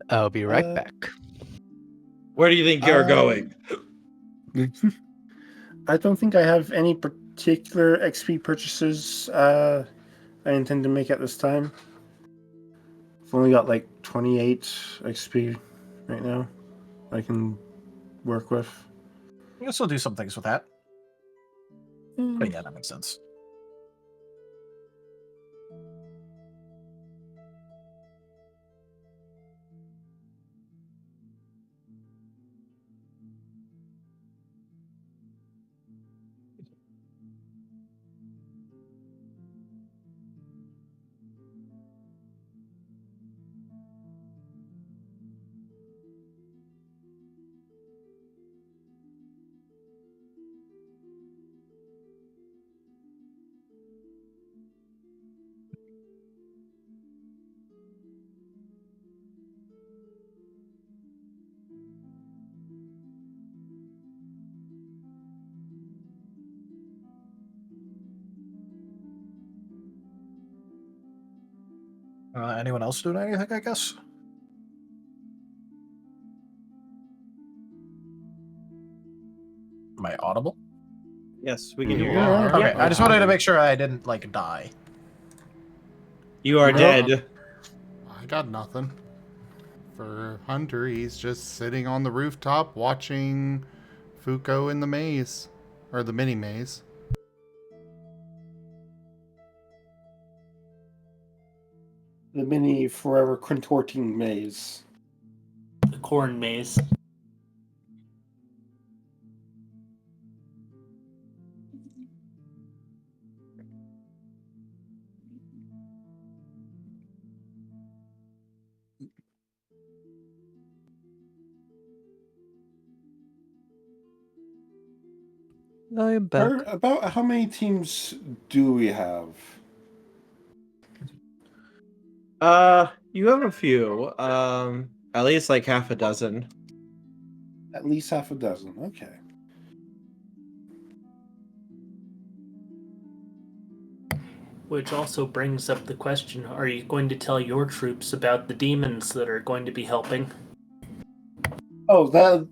I'll be right back. Where do you think you're going? I don't think I have any particular XP purchases I intend to make at this time. I've only got like 28 XP right now I can work with. You can still do some things with that. But yeah, that makes sense. Anyone else doing anything, I guess? Am I audible? Yes, we can hear Yeah. you. Okay, I just wanted to make sure I didn't, die. You are No. dead. I got nothing. For Hunter, he's just sitting on the rooftop watching Fuko in the maze. Or the mini maze. The mini forever contorting maze. The corn maze. I am back. About how many teams do we have? You have a few. At least like half a dozen. At least half a dozen. Okay. Which also brings up the question, are you going to tell your troops about the demons that are going to be helping? Oh, that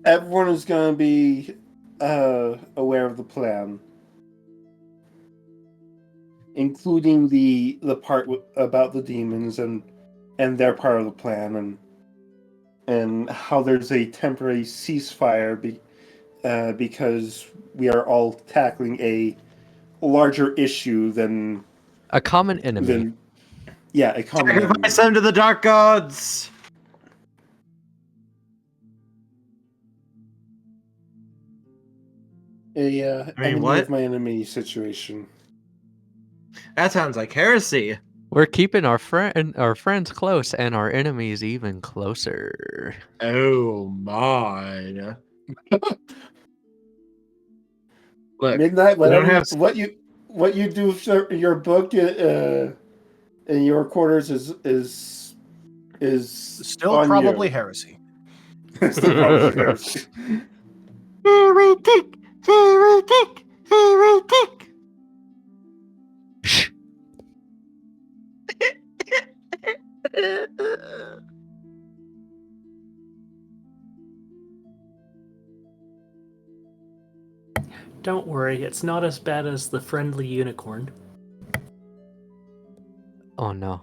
everyone is going to be aware of the plan, including the part about the demons and their part of the plan, and how there's a temporary ceasefire because we are all tackling a larger issue than A common enemy. a common enemy. Sacrifice them to the dark gods! Enemy what? of my enemy situation. That sounds like heresy. We're keeping our friends close and our enemies even closer. Oh my. Look, Midnight, we don't whatever have what you do for your book in your quarters is Still on probably you. heresy. Still probably heresy. heretic, heretic, heretic. Shh. Don't worry, it's not as bad as the friendly unicorn. Oh no.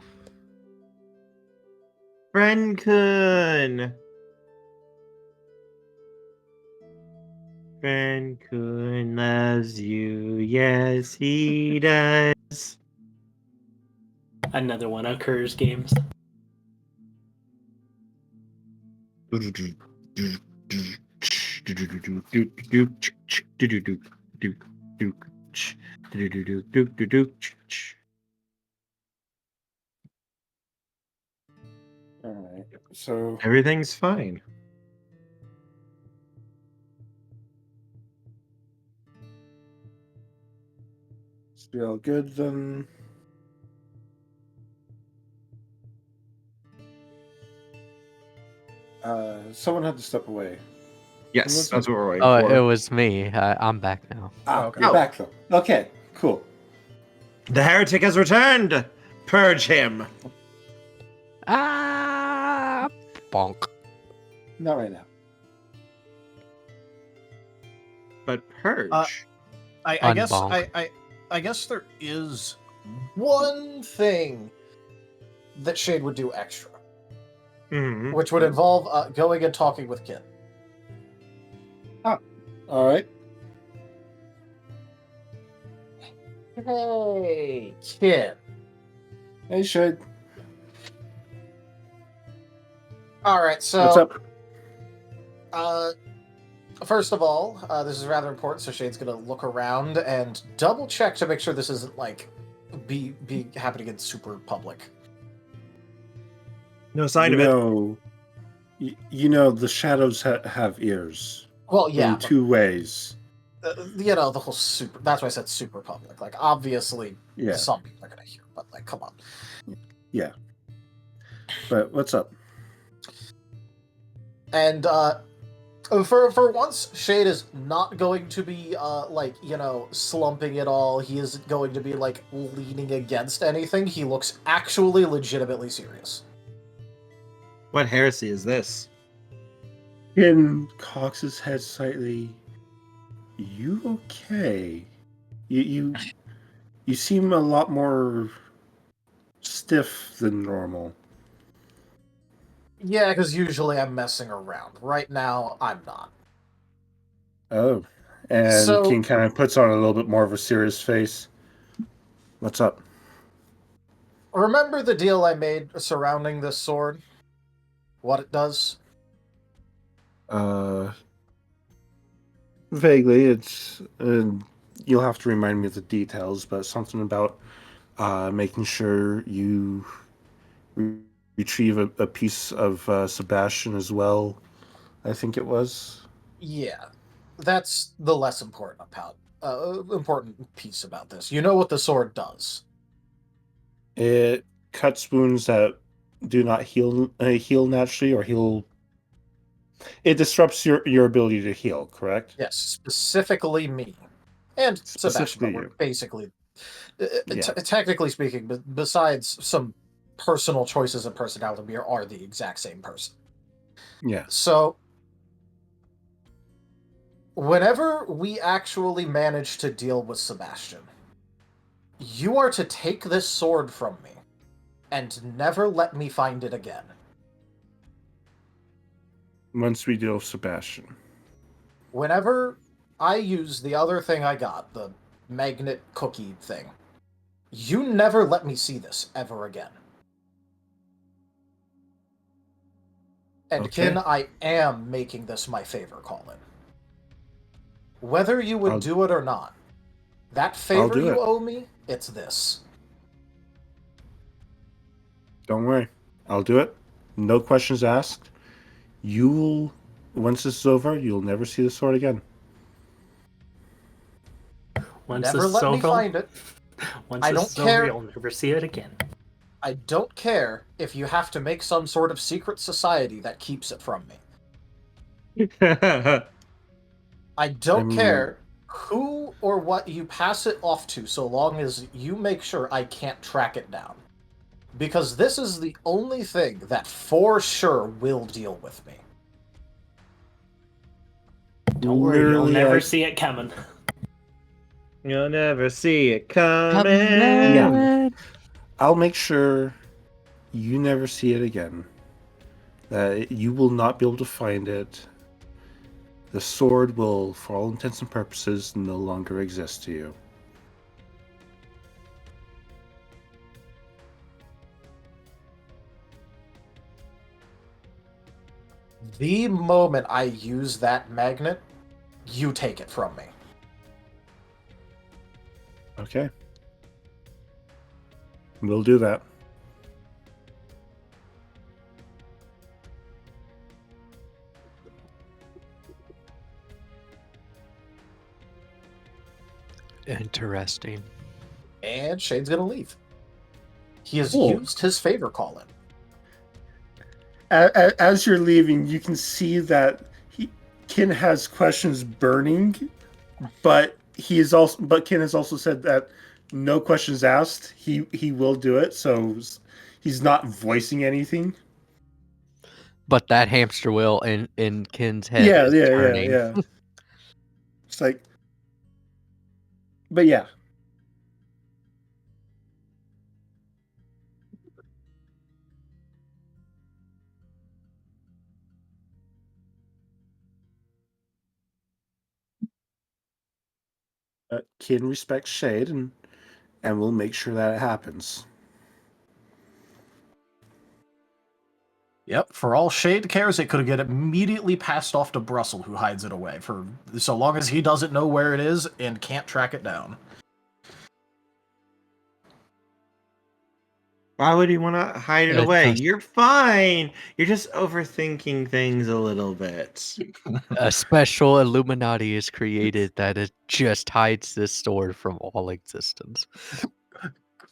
Frenkun. Frenkun loves you. Yes, he does. Another one of Kerr's games. Alright, so Everything's fine. still good then. Someone had to step away. Yes, that's what we're waiting Oh, for. it was me. I'm back now. Okay. You're back though. Okay, cool. The heretic has returned! Purge him! Ah, bonk. Not right now. But purge. I guess Unbonk. I guess there is one thing that Shade would do extra, Mhm. which would involve going and talking with Kit. All right. Hey, Kit. Hey, Shade. All right, so What's up? First of all, this is rather important, so Shade's gonna look around and double check to make sure this isn't like be happening in super public. No sign of it. You know, the shadows have ears Well, yeah, in two ways. you know, the whole super. That's why I said super public. Like, obviously, Yeah, some people are gonna hear, but like, come on. yeah. But what's up? And for once, Shade is not going to be like, you know, slumping at all. He isn't going to be like leaning against anything. He looks actually legitimately serious. What heresy is this? Ken cocks his head slightly. You okay? You seem a lot more stiff than normal. Yeah, because usually I'm messing around. Right now, I'm not. Oh, and So- King kind of puts on a little bit more of a serious face. What's up? Remember the deal I made surrounding this sword? What it does? Vaguely, it's you'll have to remind me of the details, but something about making sure you retrieve a piece of Sebastian as well. I think it was. Yeah, that's the less important important piece about this. You know what the sword does. It cuts wounds that do not heal naturally or heal. It disrupts your ability to heal. Correct. Yes, specifically me. And Sebastian, but Specifically we're you. basically, Yeah. technically speaking, besides some personal choices and personality, we are the exact same person. Yeah. So, whenever we actually manage to deal with Sebastian, you are to take this sword from me and never let me find it again. Once we deal with Sebastian. Whenever I use the other thing I got, the magnet cookie thing, you never let me see this ever again. And Okay. Kin, I am making this my favor, Colin. Whether you would I'll- do it or not, that I'll favor do you it. owe me, it's this. Don't worry. I'll do it. No questions asked. You'll, once this is over, you'll never see the sword again. Once Never this is let me over, find it. once I this don't is care. over, you'll never see it again. I don't care if you have to make some sort of secret society that keeps it from me. I don't mean- care who or what you pass it off to, so long as you make sure I can't track it down. Because this is the only thing that for sure will deal with me. Don't worry, you'll Literally, never I- see it coming. You'll never see it coming. Yeah. I'll make sure you never see it again. That you will not be able to find it. The sword will, for all intents and purposes, no longer exist to you. The moment I use that magnet, you take it from me. Okay. We'll do that. Interesting. And Shade's gonna leave. He has Cool. used his favor call-in. As you're leaving, you can see that Kin has questions burning, but Kin has also said that no questions asked. He will do it, so he's not voicing anything. But that hamster wheel in Ken's head is turning. Yeah. It's like, but yeah. Kin respects Shade, and we'll make sure that it happens. Yep, for all Shade cares, it could get immediately passed off to Brussel, who hides it away, for so long as he doesn't know where it is and can't track it down. Why would he want to hide it away? You're fine. You're just overthinking things a little bit. A special Illuminati is created that it just hides this sword from all existence.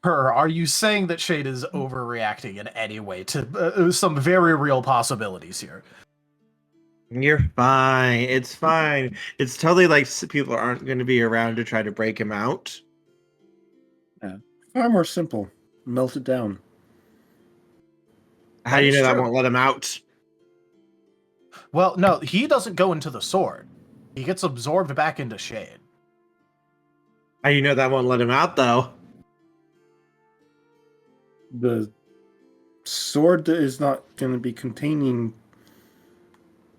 Are you saying that Shade is overreacting in any way to some very real possibilities here? You're fine. It's fine. It's totally like people aren't going to be around to try to break him out. Yeah. Far more simple. Melt it down. How do you know that won't let him out? Well, no, he doesn't go into the sword. He gets absorbed back into Shade. How do you know that won't let him out, though? The sword is not going to be containing.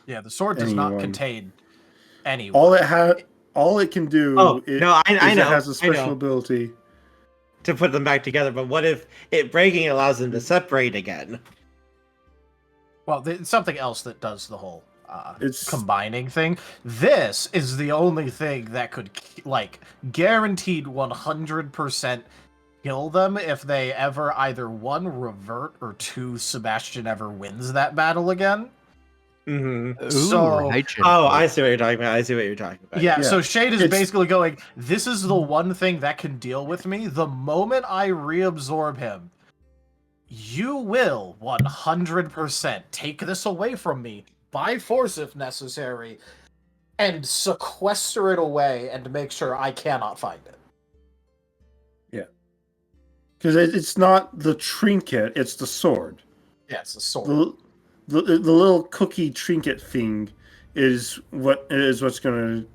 Yeah, the sword does not contain anyone. All it can do. I know. It has a special ability to put them back together. But what if it breaking allows them to separate again? Well, it's something else that does the whole combining thing. This is the only thing that could, guaranteed 100% kill them if they ever either one revert or two Sebastian ever wins that battle again. Mm-hmm. So, I see what you're talking about. Yeah, so Shade is basically going, this is the one thing that can deal with me. The moment I reabsorb him, you will 100% take this away from me by force if necessary and sequester it away and make sure I cannot find it. Yeah. Because it's not the trinket, it's the sword. Yeah, it's the sword. The little cookie trinket thing is what's going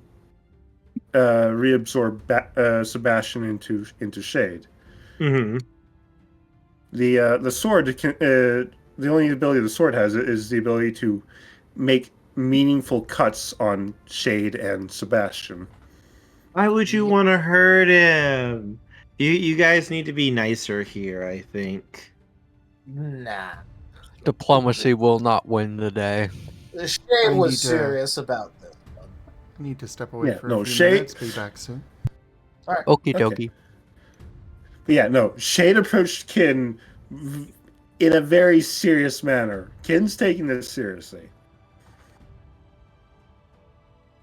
to reabsorb Sebastian into Shade. Mm-hmm. The sword the only ability the sword has is the ability to make meaningful cuts on Shade and Sebastian. Why would you want to hurt him? You guys need to be nicer here, I think. Nah. Diplomacy will not win the day. Shade was serious about this. I need to step away for a few minutes. Be back soon. All right. Okie dokie. Yeah, no. Shade approached Kin in a very serious manner. Kin's taking this seriously.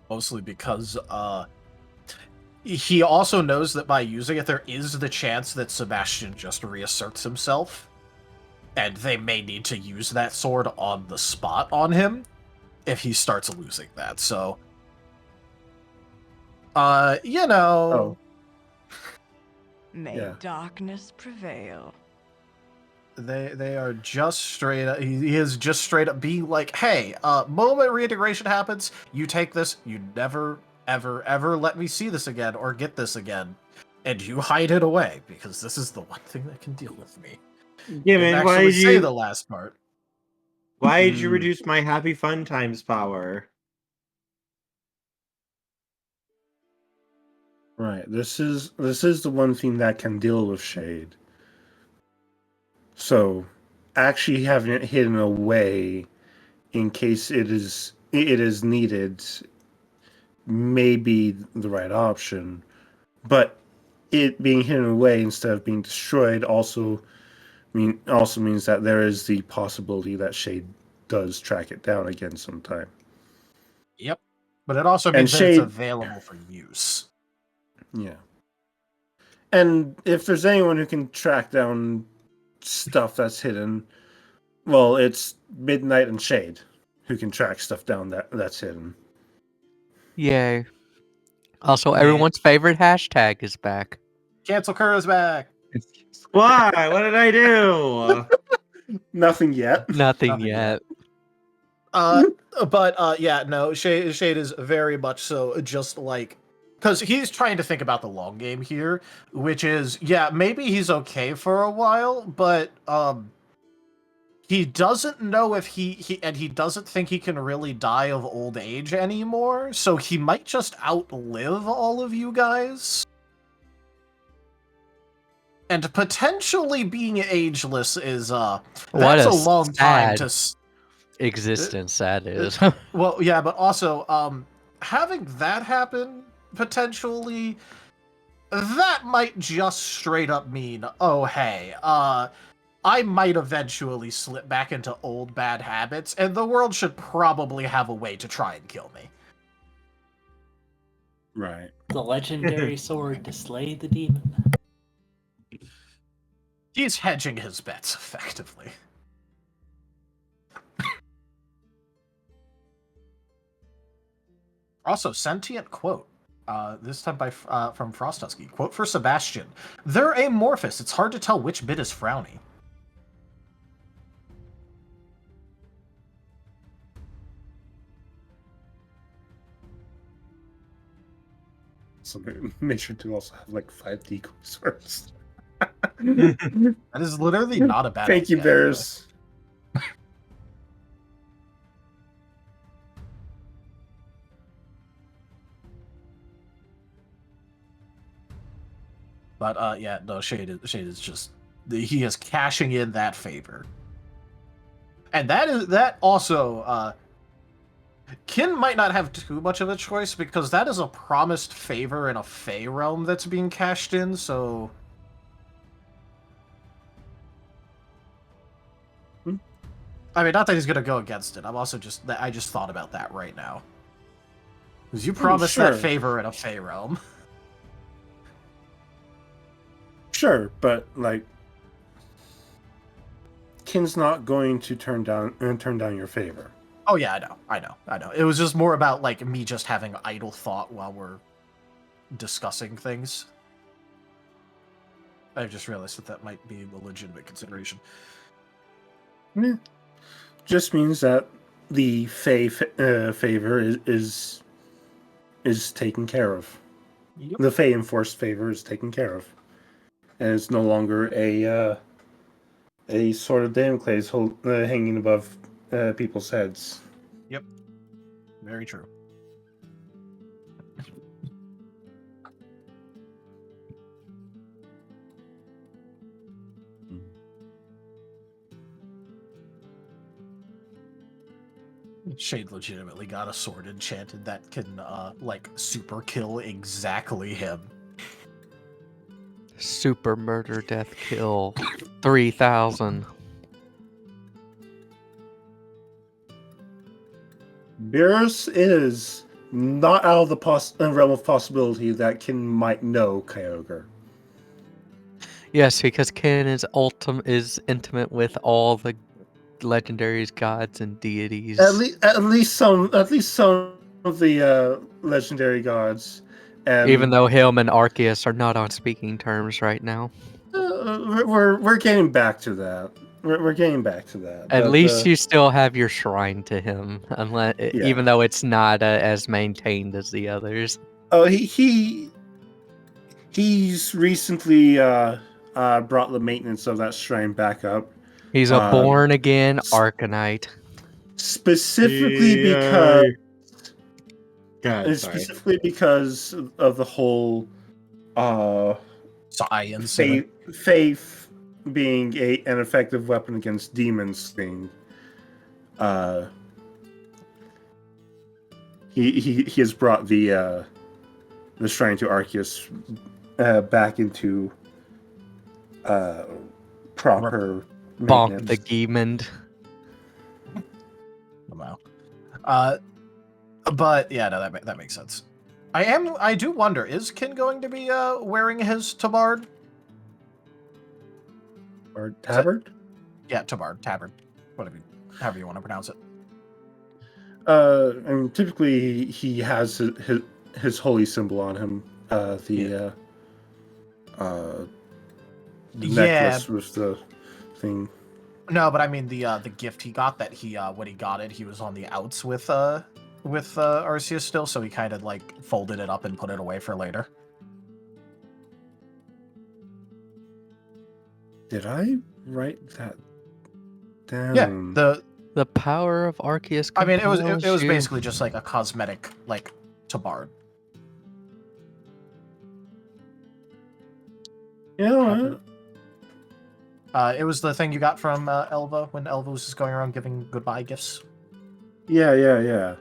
Mostly because he also knows that by using it, there is the chance that Sebastian just reasserts himself. And they may need to use that sword on the spot on him if he starts losing that. So, May darkness prevail. They are just straight up. He is just straight up being like, "Hey, moment reintegration happens. You take this. You never, ever let me see this again or get this again, and you hide it away because this is the one thing that can deal with me." Yeah, man. Why did you say the last part? Why did you reduce my happy fun times power? Right. This is the one thing that can deal with Shade. So, actually having it hidden away in case it is needed may be the right option. But it being hidden away instead of being destroyed also means that there is the possibility that Shade does track it down again sometime. Yep. But it also means that it's available for use. Yeah. And if there's anyone who can track down stuff that's hidden, well, it's Midnight and Shade who can track stuff down that's hidden. Yay. Also, everyone's favorite hashtag is back. Cancel Kura's back. Why? What did I do? Nothing yet. Nothing yet. But yeah, no, Shade is very much so just like, because he's trying to think about the long game here, which is, yeah, maybe he's okay for a while, but he doesn't know if he doesn't think he can really die of old age anymore, so he might just outlive all of you guys. And potentially being ageless is that's a long time to existence that is. Well, yeah, but also having that happen potentially, that might just straight up mean, oh hey, I might eventually slip back into old bad habits, and the world should probably have a way to try and kill me. Right. The legendary sword to slay the demon. He's hedging his bets effectively. Also, sentient quote. This time from Frosthusky. Quote for Sebastian. They're amorphous. It's hard to tell which bit is frowny. So make sure to also have like 5 decoy swords. That is literally not a bad idea. Thank you, Bears. But yeah, no, Shade is just, he is cashing in that favor. And that also Kin might not have too much of a choice, because that is a promised favor in a Fey realm that's being cashed in, so I mean, not that he's gonna go against it. I'm also I just thought about that right now. Because you promised that favor in a Fey realm. Sure, but like, Kin's not going to turn down your favor. Oh yeah, I know. It was just more about like me just having idle thought while we're discussing things. I just realized that might be a legitimate consideration. Yeah. Just means that the Fey favor is taken care of. Yep. The Fey enforced favor is taken care of, and it's no longer a sort of Damocles hanging above people's heads. Yep. Very true. Shade legitimately got a sword enchanted that can, like, super kill exactly him. Super murder death kill 3000. Beerus is not out of the realm of possibility that Kin might know Kyogre. Yes, because Ken is intimate with all the legendaries, gods, and deities. At least some of the legendary gods. Even though him and Arceus are not on speaking terms right now. We're getting back to that. We're getting back to that. At least you still have your shrine to him, even though it's not as maintained as the others. Oh, he's recently brought the maintenance of that shrine back up. He's a born again Arcanite. Specifically because of the whole science, faith being an effective weapon against demons thing. he has brought the shrine to Arceus back into proper Bonk maintenance. the Geemond. Wow. But yeah, no, that makes sense. I do wonder, is Kin going to be wearing his tabard? Or tabard? Yeah, tabard, whatever, however you want to pronounce it. I mean, typically he has his holy symbol on him. The necklace with the thing. No, but I mean the gift he got that he when he got it, he was on the outs with Arceus still, so he kind of like folded it up and put it away for later. Did I write that down? Yeah, The power of Arceus. I mean, it was compels you. basically just like a cosmetic like tabard. Yeah. It was the thing you got from Elva when Elva was just going around giving goodbye gifts. Yeah.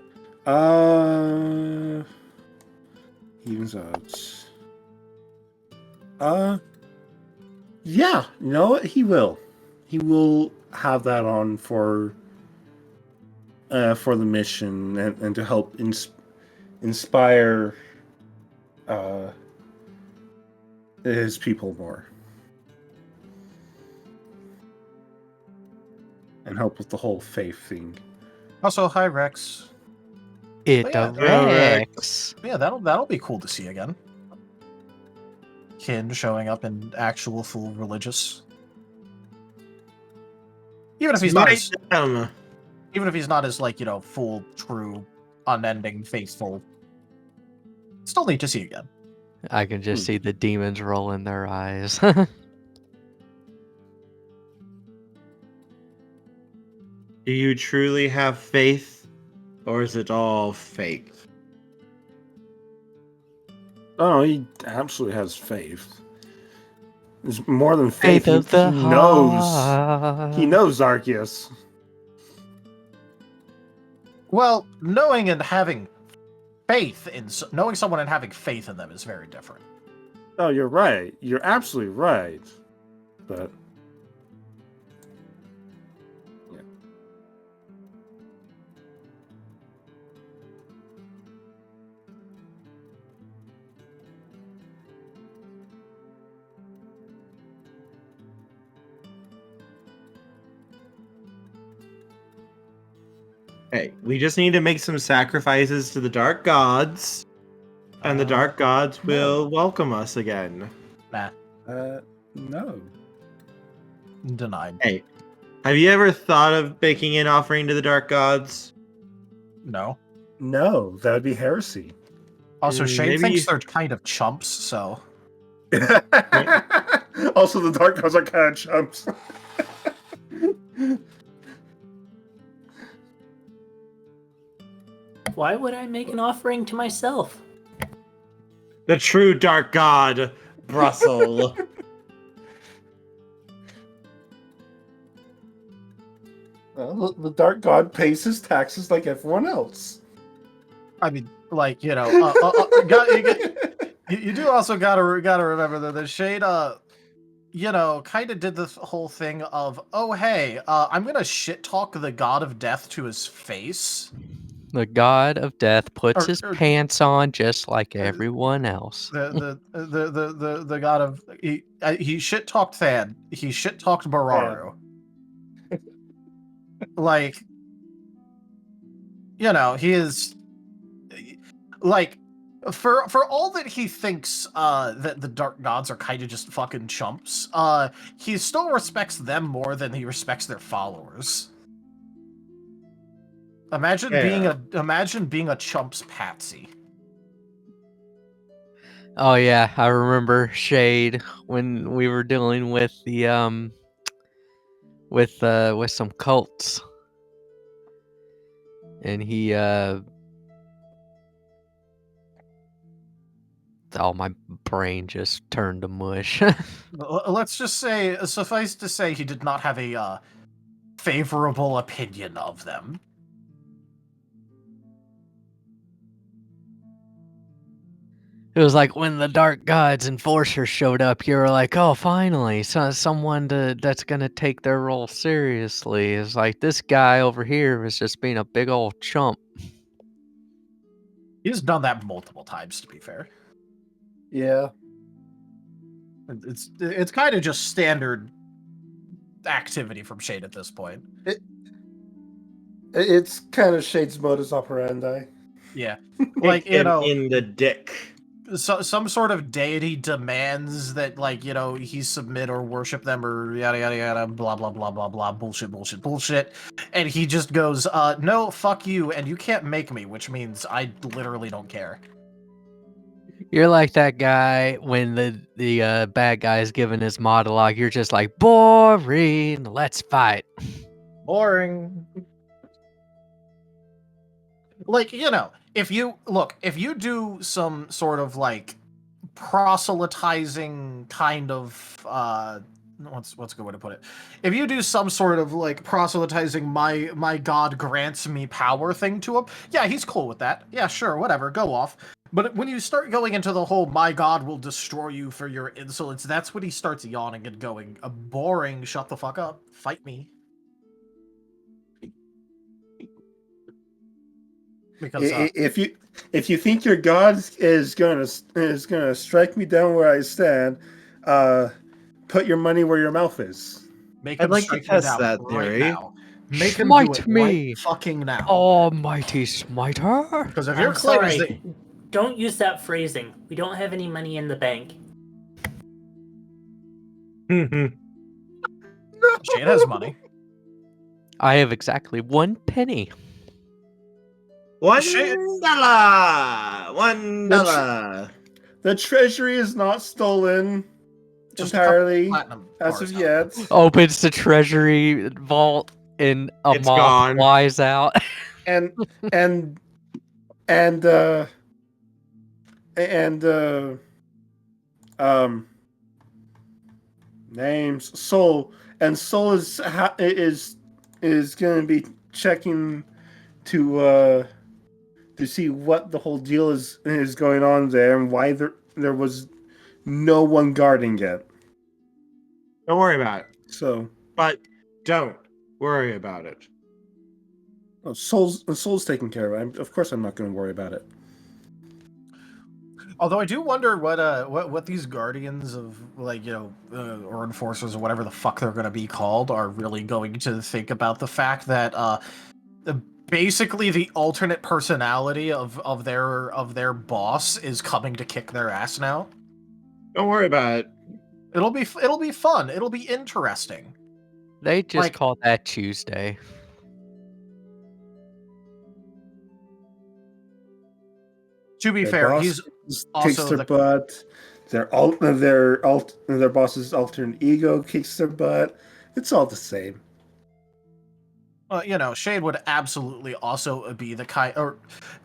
Evens odds. Yeah. You know what? He will. He will have that on for the mission and to help inspire his people more. And help with the whole faith thing. Also, hi Rex. It Yeah, Rex. Yeah, that'll be cool to see again. Kin showing up in actual full religious. Even if he's not as, even if he's not as like, full, true, unending, faithful. Still need to see again. I can just see the demons rolling their eyes. Do you truly have faith, or is it all fake? Oh, he absolutely has faith. It's more than faith. Faith of the he knows. heart. He knows Arceus. Well, knowing and having faith in knowing someone and having faith in them is very different. Oh, you're right. You're absolutely right. But Hey, we just need to make some sacrifices to the dark gods, and the dark gods will welcome us again. Nah, no. denied. Hey, have you ever thought of making an offering to the dark gods? No. No, that would be heresy. Also, Shade maybe thinks you- they're kind of chumps, so. Also, the dark gods are kind of chumps. Why would I make an offering to myself? The true dark god, Brussel. Well, the dark god pays his taxes like everyone else. I mean, like, you do also gotta remember that the Shade, kind of did this whole thing of, oh hey, I'm gonna shit talk the god of death to his face. The god of death puts his Or- pants on just like everyone else. The god of he shit talked Than. He shit talked Bararu. Like, he is like, for all that he thinks that the dark gods are kind of just fucking chumps, he still respects them more than he respects their followers. Imagine being a chump's patsy. Oh yeah, I remember Shade when we were dealing with the with some cults, and he my brain just turned to mush. Let's just say, suffice to say, he did not have a favorable opinion of them. It was like when the Dark Gods enforcers showed up, you were like, oh, finally, someone that's going to take their role seriously. It's like this guy over here was just being a big old chump. He's done that multiple times, to be fair. Yeah. It's kind of just standard activity from Shade at this point. It's kind of Shade's modus operandi. Yeah. Like, you know, in the dick. So, some sort of deity demands that, like, you know, he submit or worship them or yada yada yada, blah blah blah blah blah, bullshit, and he just goes, no, fuck you, and you can't make me, which means I literally don't care. You're like that guy when the bad guy is giving his monologue. You're just like, boring, let's fight. Boring. Like, you know, if you do some sort of like proselytizing kind of what's a good way to put it? If you do some sort of like proselytizing my god grants me power thing to him, yeah, he's cool with that. Yeah, sure, whatever, go off. But when you start going into the whole my god will destroy you for your insolence, that's when he starts yawning and going, boring, shut the fuck up, fight me. Because if you think your god is gonna strike me down where I stand, put your money where your mouth is. I'd like to test that theory. Now. Make him Smite do it me, right fucking now. almighty smiter. Because if I'm your claim is sorry. Don't use that phrasing. We don't have any money in the bank. that Shane has money. I have exactly 1 penny. $1. The treasury is not stolen entirely as of yet. Opens the treasury vault and a It's moth gone. flies out. and names Soul is going to be checking to see what the whole deal is going on there and why there was no one guarding it. Don't worry about it. So, But don't worry about it. Soul's taken care of. Of course, I'm not going to worry about it. Although I do wonder what these guardians of, like, you know, or enforcers or whatever the fuck they're going to be called are really going to think about the fact that basically the alternate personality of their boss is coming to kick their ass now. Don't worry about it. It'll be fun. It'll be interesting. They just Like- call that Tuesday. To be Their fair, boss he's kicks also their the- butt. Their boss's alternate ego kicks their butt. It's all the same. you know, Shade would absolutely also be the kind, or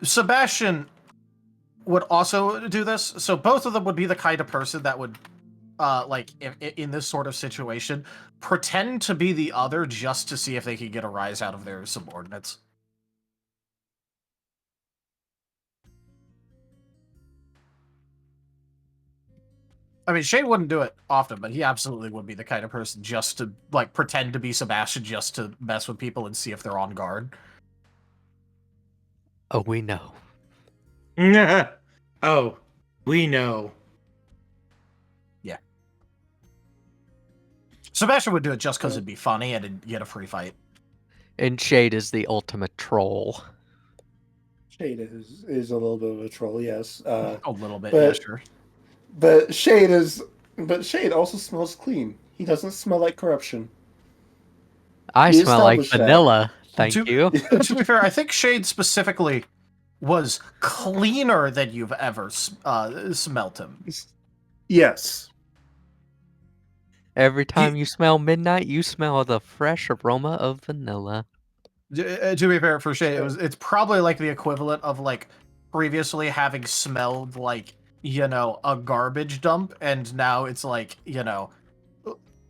Sebastian would also do this. So both of them would be the kind of person that would, like, in this sort of situation, pretend to be the other just to see if they could get a rise out of their subordinates. I mean, Shade wouldn't do it often, but he absolutely would be the kind of person just to, like, pretend to be Sebastian just to mess with people and see if they're on guard. Oh, we know. Oh, we know. Yeah. Sebastian would do it just because it'd be funny and it'd get a free fight. And Shade is the ultimate troll. Shade is a little bit of a troll, yes. A little bit, but- yeah, sure. But Shade also smells clean. He doesn't smell like corruption. I We smell like established that. vanilla. Thank you. To be fair, I think Shade specifically was cleaner than you've ever smelt him. Yes. Every time you smell midnight, you smell the fresh aroma of vanilla. To be fair, for Shade, it's probably like the equivalent of, like, previously having smelled like, you know, a garbage dump, and now it's like, you know,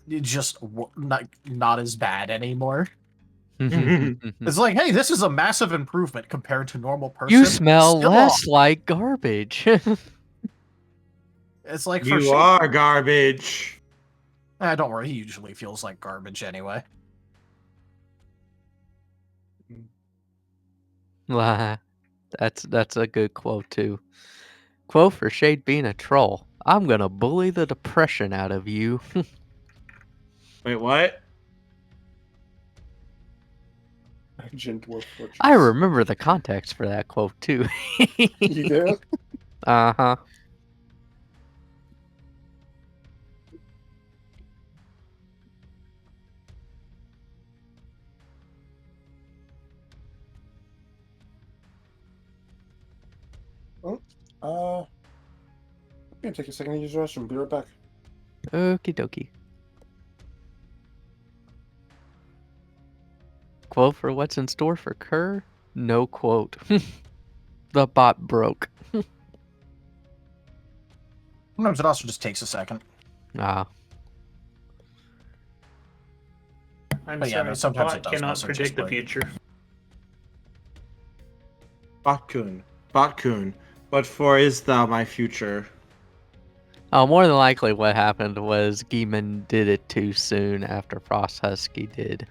just not as bad anymore. It's like, hey, this is a massive improvement compared to normal person. You smell Still less like garbage. It's like for You Shade. are garbage. Don't worry, he usually feels like garbage anyway. That's a good quote too. Quote for Shade being a troll. I'm gonna bully the depression out of you. Wait, what? Ancient Dwarf Fortress. I remember the context for that quote too. You do? Uh-huh. Oh, I'm gonna take a second to use the restroom. Be right back. Okie dokie. Quote for what's in store for Kerr? No quote. The bot broke. Sometimes it also just takes a second. Ah. I'm But yeah, sorry, no, the sometimes bot it does cannot message predict the display. future. Botkun. What for is thou my future? More than likely what happened was Geeman did it too soon after Frost Husky did.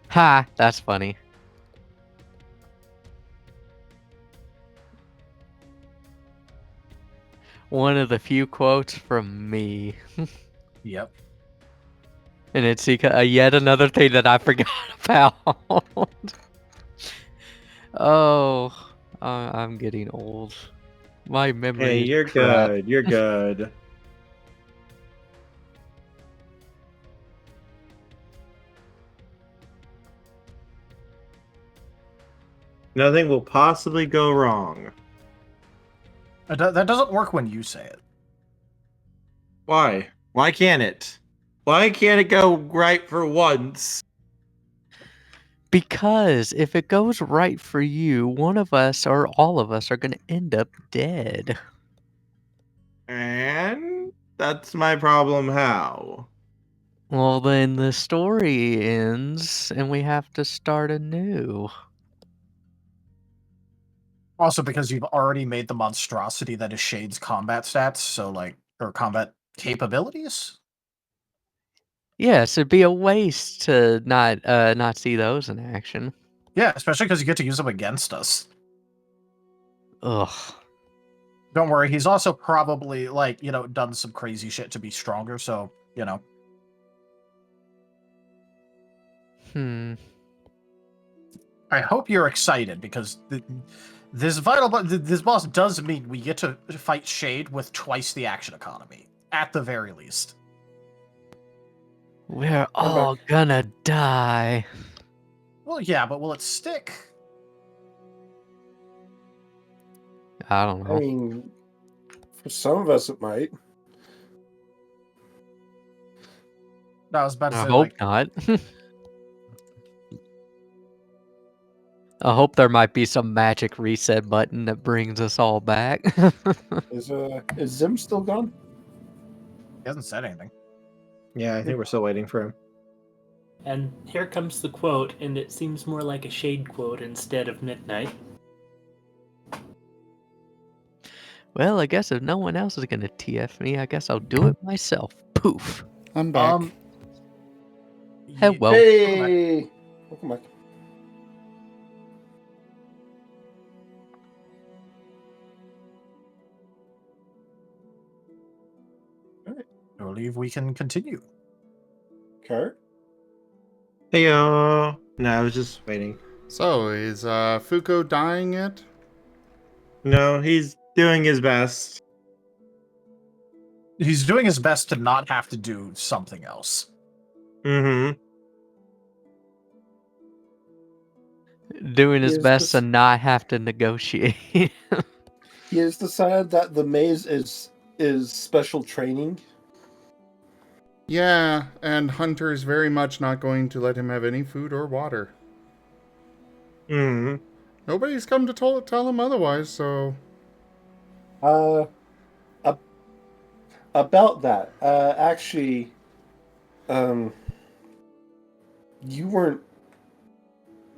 Ha! That's funny. One of the few quotes from me. Yep. And it's yet another thing that I forgot about. Oh, I'm getting old. My memory Hey, is you're crap. good. You're good. Nothing will possibly go wrong. That doesn't work when you say it. Why? Why can't it? Why can't it go right for once? Because if it goes right for you, one of us or all of us are going to end up dead. And that's my problem. How? Well, then the story ends and we have to start anew. Also, because you've already made the monstrosity that is Shade's combat stats, so like, or combat capabilities. Yes, it'd be a waste to not see those in action. Yeah, especially because you get to use them against us. Ugh. Don't worry, he's also probably like, done some crazy shit to be stronger, so, I hope you're excited because this boss does mean we get to fight Shade with twice the action economy, at the very least. We're all gonna die. Well, yeah, but will it stick? I don't know. I mean, for some of us, it might. No, I was about to I say, hope like, not. I hope there might be some magic reset button that brings us all back. Is Zim still gone? he hasn't said anything. Yeah, I think we're still waiting for him. And here comes the quote, and it seems more like a Shade quote instead of Midnight. Well, I guess if no one else is gonna TF me, I guess I'll do it myself. Poof. I'm back. Hello. Hey! Welcome back. Alright, I believe we can continue. Kurt? Hey, No, I was just waiting. So, is Fuko dying yet? No, he's doing his best. He's doing his best to not have to do something else. Mm-hmm. Doing his Is best this- to not have to negotiate. He has decided that the maze is special training. Yeah, and Hunter's very much not going to let him have any food or water. Mm-hmm. Nobody's come to tell him otherwise, so... About that, actually, you weren't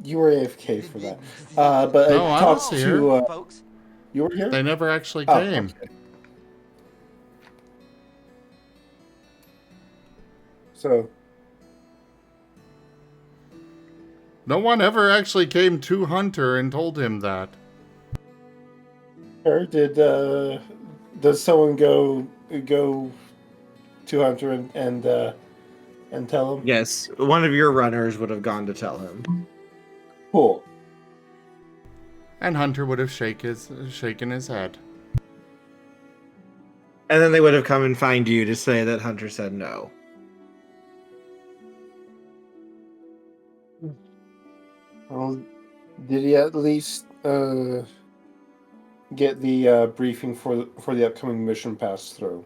You were AFK for that. But No, I I was talked here. to. Folks, You were here? They never actually Oh, came. okay. So, No one ever actually came to Hunter and told him that. or does someone go to Hunter and tell him? Yes, one of your runners would have gone to tell him. Cool. And Hunter would have shaken his head. And then they would have come and find you to say that Hunter said no. Well, did he at least get the briefing for the upcoming mission passed through?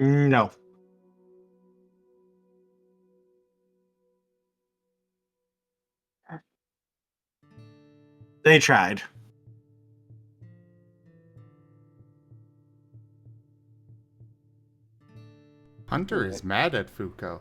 No. They tried. Hunter is mad at Fuko.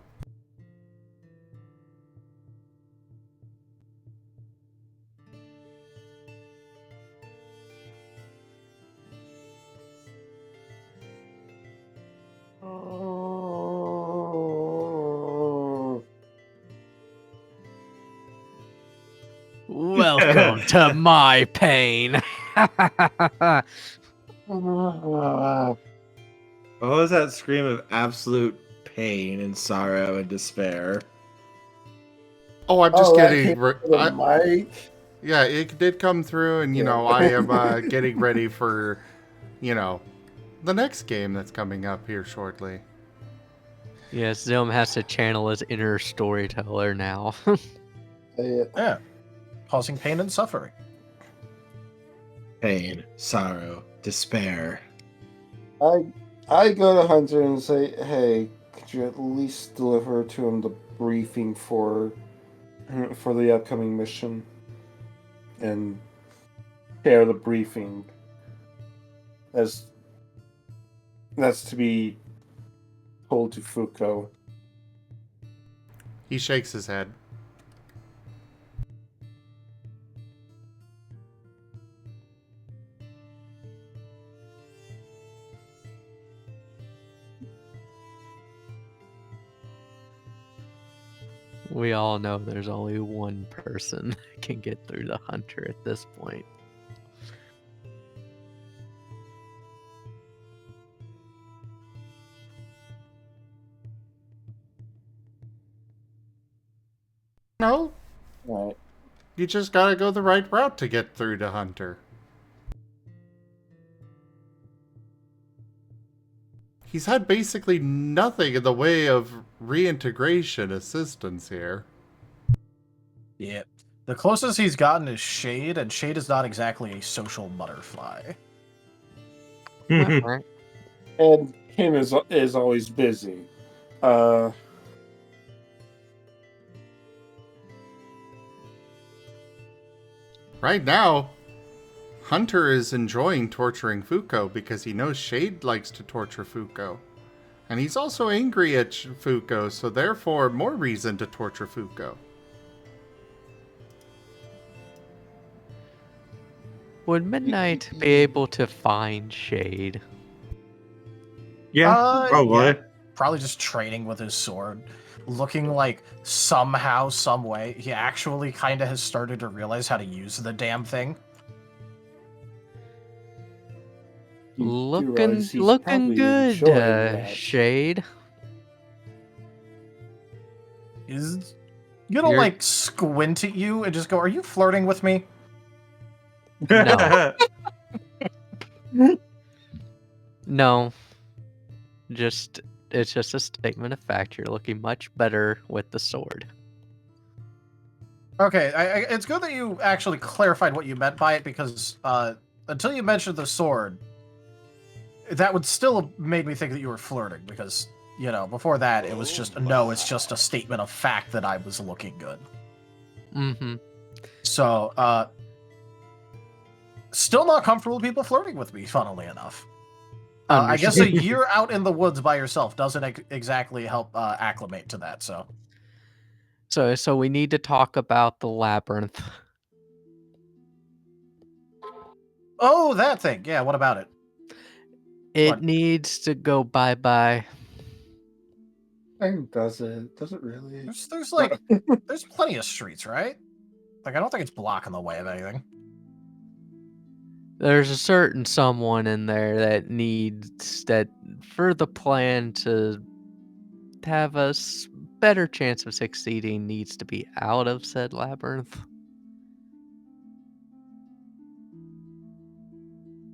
Welcome to my pain. What was that scream of absolute pain and sorrow and despair? Oh, I'm just that getting... came from the mic. Yeah, it did come through, and, you Yeah. know, I am getting ready for, you know, the next game that's coming up here shortly. Yes, Zilm has to channel his inner storyteller now. Yeah. Causing pain and suffering. Pain, sorrow, despair. I go to Hunter and say, hey, could you at least deliver to him the briefing for the upcoming mission? And share the briefing that's to be told to Fuko. He shakes his head. We all know there's only one person that can get through the Hunter at this point. No, Right. you just gotta go the right route to get through to Hunter. He's had basically nothing in the way of reintegration assistance here. Yeah. The closest he's gotten is Shade, and Shade is not exactly a social butterfly. And him is always busy. Right now, Hunter is enjoying torturing Fuko because he knows Shade likes to torture Fuko. And he's also angry at Fuko, so therefore more reason to torture Fuko. Would Midnight be able to find Shade? Yeah, probably. Yeah. Probably just training with his sword. Looking like somehow, some way, he actually kind of has started to realize how to use the damn thing. Looking probably good, enjoying that. Shade. Is gonna You're- like squint at you and just go, "Are you flirting with me?" No. No. It's just a statement of fact. You're looking much better with the sword. Okay, it's good that you actually clarified what you meant by it, because until you mentioned the sword, that would still have made me think that you were flirting, because, you know, before that, it was just, no, it's just a statement of fact that I was looking good. Mm-hmm. So, still not comfortable with people flirting with me, funnily enough. I guess a year out in the woods by yourself doesn't exactly help acclimate to that, so. So we need to talk about the labyrinth. Oh, that thing. Yeah, what about it? It What? needs to go bye-bye. And does it really? There's there's plenty of streets, right? Like, I don't think it's blocking the way of anything. There's a certain someone in there that needs that for the plan to have a better chance of succeeding needs to be out of said labyrinth.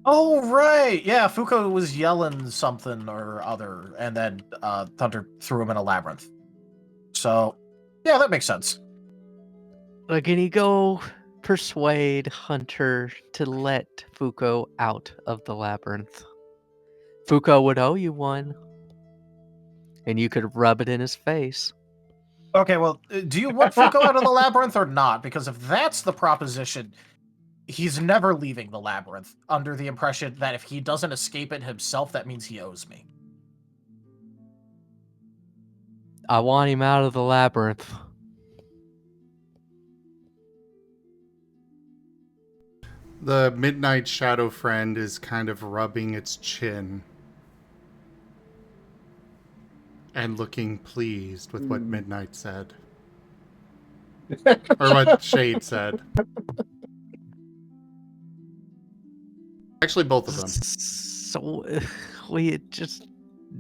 Oh, right. Yeah, Fuko was yelling something or other, and then Thunder threw him in a labyrinth. So, yeah, that makes sense. Like, can you go persuade Hunter to let Fuko out of the labyrinth? Fuko would owe you one. And you could rub it in his face. Okay, well, do you want Fuko out of the labyrinth or not? Because if that's the proposition, he's never leaving the labyrinth under the impression that if he doesn't escape it himself, that means he owes me. I want him out of the labyrinth. The Midnight Shadow Friend is kind of rubbing its chin and looking pleased with what Midnight said. Or what Shade said. Actually, both of them. So, we just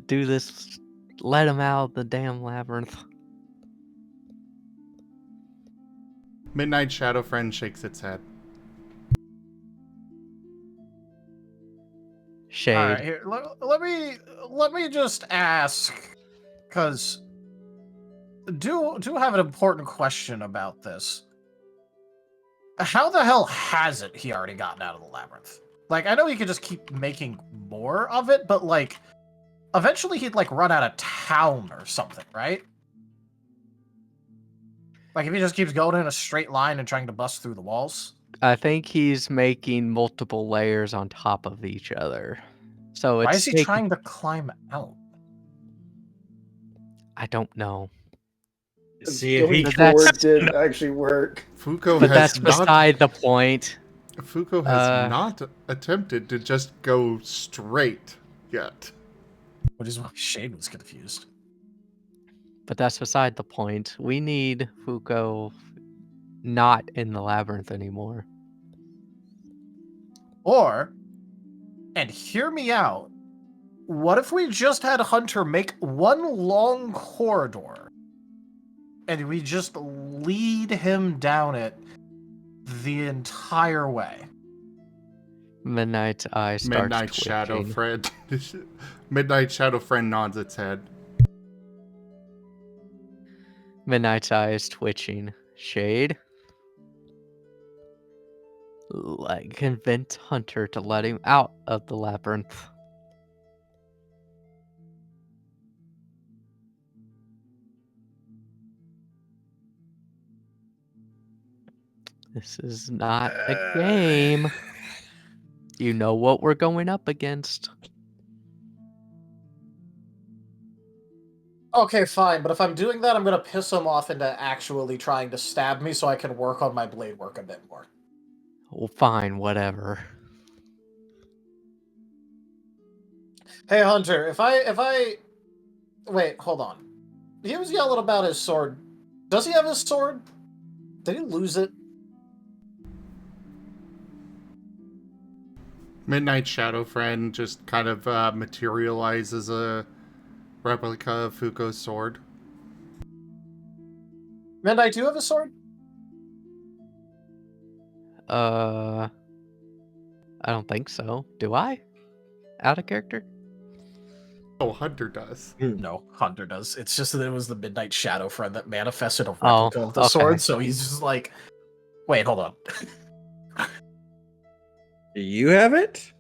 do this. Let him out of the damn labyrinth. Midnight Shadow Friend shakes its head. Shade. All right, here, let me just ask, because do have an important question about this. How the hell hasn't he already gotten out of the labyrinth? Like, I know he could just keep making more of it, but like, eventually he'd like run out of town or something, right? Like, if he just keeps going in a straight line and trying to bust through the walls. I think he's making multiple layers on top of each other. So Why it's is he trying to climb out? I don't know. See if he Going But that's- forward did actually work. Fuko But has that's not. beside the point. Fuko has not attempted to just go straight yet. Which is why Shade was confused. But that's beside the point. We need Fuko not in the labyrinth anymore. Or, and hear me out, what if we just had Hunter make one long corridor and we just lead him down it the entire way? Midnight's eye starts Midnight twitching. Shadow Friend. Midnight Shadow Friend nods its head. Midnight's eye is twitching. Shade? Like, convince Hunter to let him out of the labyrinth. This is not a game. You know what we're going up against. Okay, fine, but if I'm doing that, I'm gonna piss him off into actually trying to stab me so I can work on my blade work a bit more. Well, fine, whatever. Hey, Hunter, if I... Wait, hold on. He was yelling about his sword. Does he have his sword? Did he lose it? Midnight Shadow Friend just kind of materializes a replica of Fuko's sword. Midnight, do you have a sword? I don't think so. Do I? Out of character? Oh, Hunter does. No, Hunter does. It's just that it was the Midnight Shadow Friend that manifested a Oh, replica of the okay. sword, so he's just like, wait, hold on. Do you have it?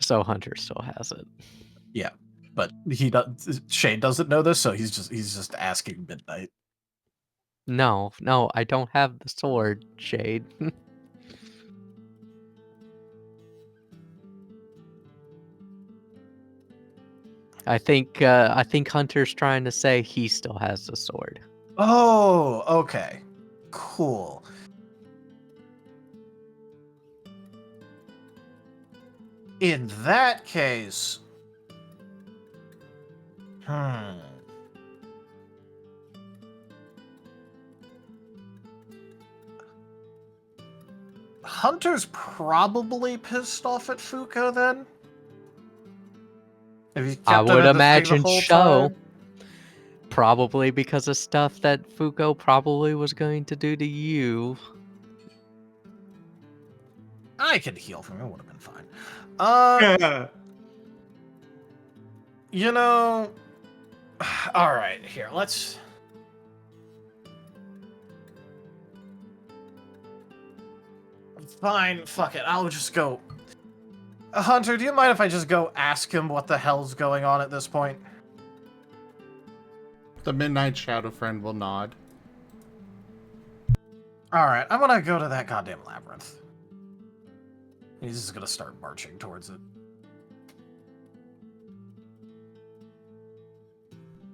So Hunter still has it. Yeah, but Shane doesn't know this, so he's just asking Midnight. No, I don't have the sword, Shade. I think Hunter's trying to say he still has the sword. Oh, okay. Cool. In that case... Hunter's probably pissed off at Fuko then? If he kept I him would in the thing the imagine whole so. time? Probably because of stuff that Fuko probably was going to do to you. I could heal from it, would have been fine. You know... Alright, here, let's... Fine, fuck it, I'll just go... Hunter, do you mind if I just go ask him what the hell's going on at this point? The Midnight Shadow Friend will nod. Alright, I'm gonna go to that goddamn labyrinth. He's just gonna start marching towards it.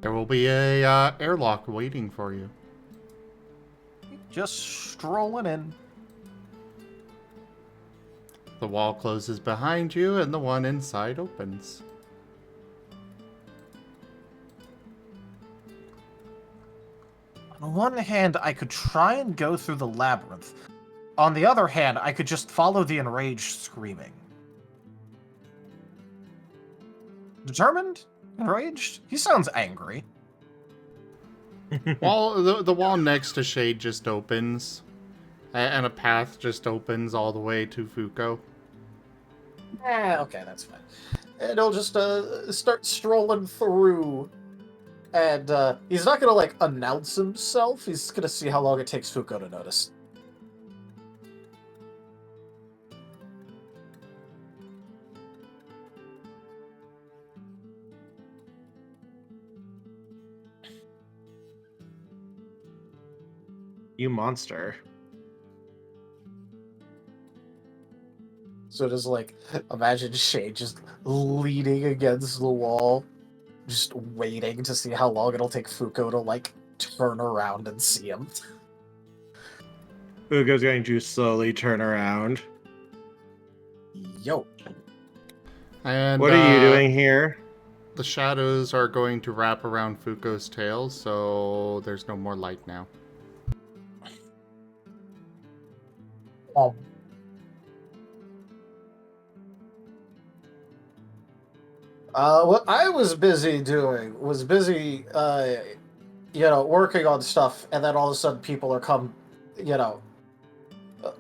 There will be a airlock waiting for you. Just strolling in. The wall closes behind you, and the one inside opens. On one hand, I could try and go through the labyrinth. On the other hand, I could just follow the enraged screaming. Determined? Enraged? He sounds angry. The wall next to Shade just opens, and a path just opens all the way to Fuko. Okay, that's fine. And he'll just start strolling through. And he's not gonna, like, announce himself. He's gonna see how long it takes Fuko to notice. You monster. So just, like, imagine Shade just leaning against the wall, just waiting to see how long it'll take Fuko to, like, turn around and see him. Fuko's going to slowly turn around. Yo. And What are you doing here? The shadows are going to wrap around Fuko's tail, so there's no more light now. What I was busy doing was working on stuff, and then all of a sudden people are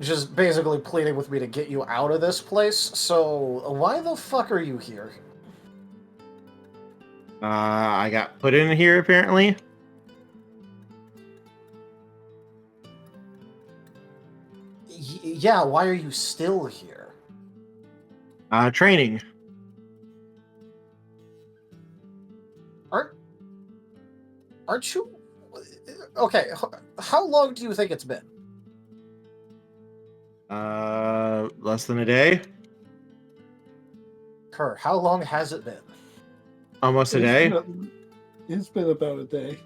just basically pleading with me to get you out of this place. So why the fuck are you here? I got put in here apparently. Yeah, why are you still here? Training. Aren't you... Okay, how long do you think it's been? Less than a day. Kerr, how long has it been? Almost a day. It's been about a day.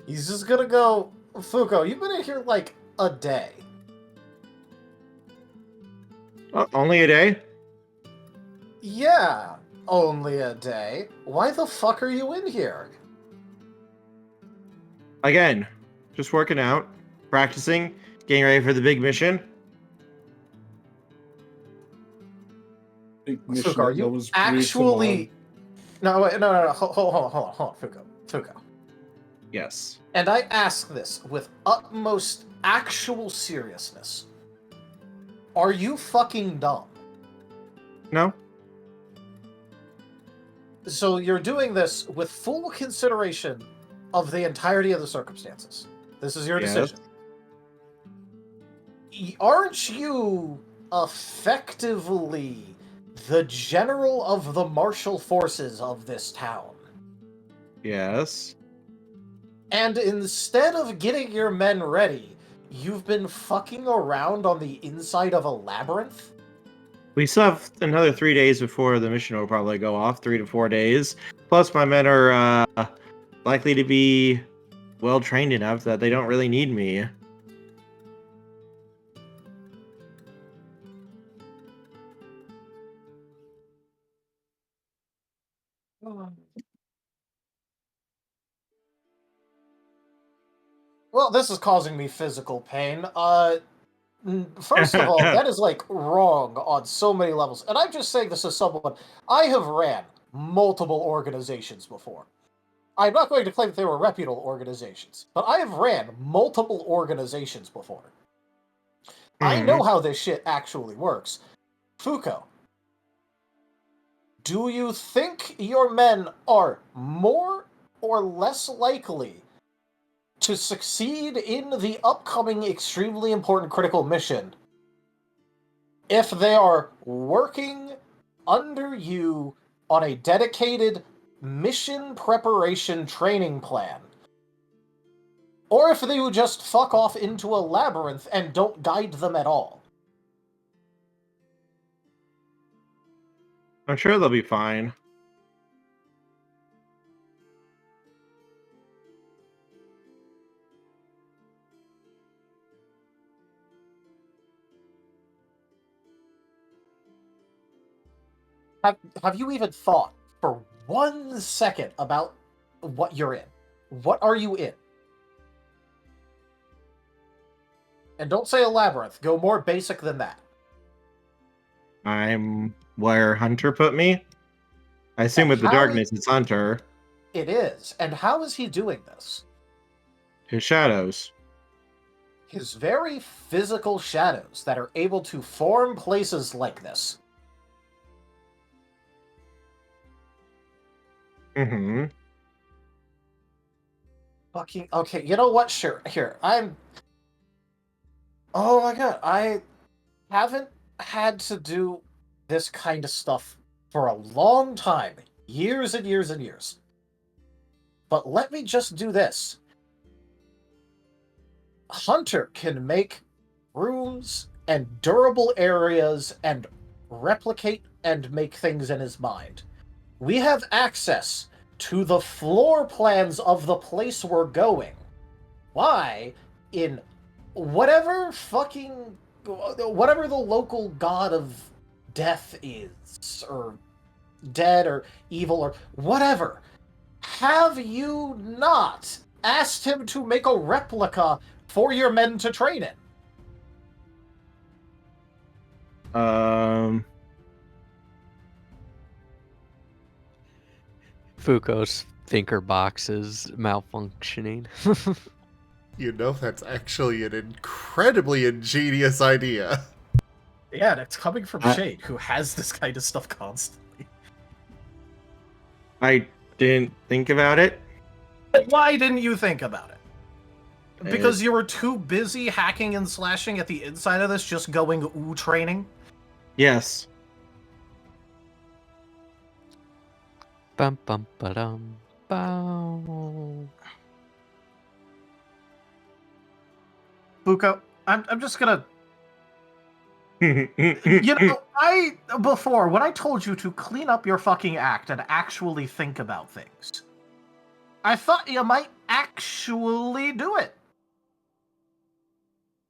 He's just gonna go, Fuko, you've been in here like a day. Oh, only a day? Yeah, only a day. Why the fuck are you in here? Again, just working out, practicing, getting ready for the big mission. Big mission Fuko, are that you was actually... No, hold on, Fuko. Yes. And I ask this with utmost actual seriousness. Are you fucking dumb? No. So you're doing this with full consideration of the entirety of the circumstances. This is your decision. Aren't you effectively the general of the martial forces of this town? Yes. And instead of getting your men ready, you've been fucking around on the inside of a labyrinth? We still have another 3 days before the mission will probably go off. 3 to 4 days. Plus, my men are likely to be well trained enough that they don't really need me. Well, this is causing me physical pain. First of all, that is like wrong on so many levels. And I'm just saying this as someone, I have ran multiple organizations before. I'm not going to claim that they were reputable organizations, but I have ran multiple organizations before. I know how this shit actually works. Fuko, do you think your men are more or less likely to succeed in the upcoming extremely important critical mission if they are working under you on a dedicated mission preparation training plan? Or if they would just fuck off into a labyrinth and don't guide them at all? I'm sure they'll be fine. Have you even thought for 1 second about what you're in? What are you in? And don't say a labyrinth. Go more basic than that. I'm where Hunter put me. I assume with the darkness, it's Hunter. It is. And how is he doing this? His shadows. His very physical shadows that are able to form places like this. Mm-hmm. Fucking okay, you know what? Sure. Here, oh my god, I haven't had to do this kind of stuff for a long time. Years and years and years. But let me just do this. Hunter can make rooms and durable areas and replicate and make things in his mind. We have access to the floor plans of the place we're going. Why, in whatever the local god of death is, or dead, or evil, or whatever, have you not asked him to make a replica for your men to train in? Fuko's thinker box is malfunctioning. You know, that's actually an incredibly ingenious idea. Yeah, and it's coming from Shade, who has this kind of stuff constantly. I didn't think about it. Why didn't you think about it? Because you were too busy hacking and slashing at the inside of this, just going ooh training? Yes. Bum bum ba-dum. Bow. Fuko, I'm just gonna... You know, before, when I told you to clean up your fucking act and actually think about things, I thought you might actually do it.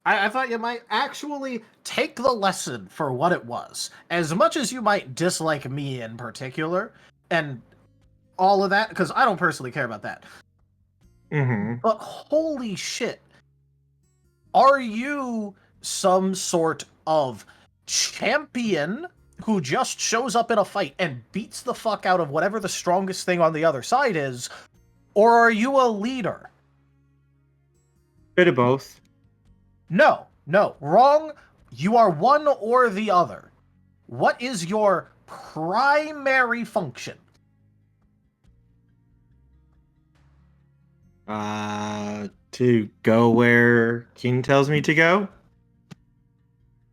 I thought you might actually take the lesson for what it was. As much as you might dislike me in particular, and all of that, because I don't personally care about that. Mm-hmm. But holy shit. Are you some sort of champion who just shows up in a fight and beats the fuck out of whatever the strongest thing on the other side is? Or are you a leader? Bit of both. No, wrong. You are one or the other. What is your primary function? To go where King tells me to go.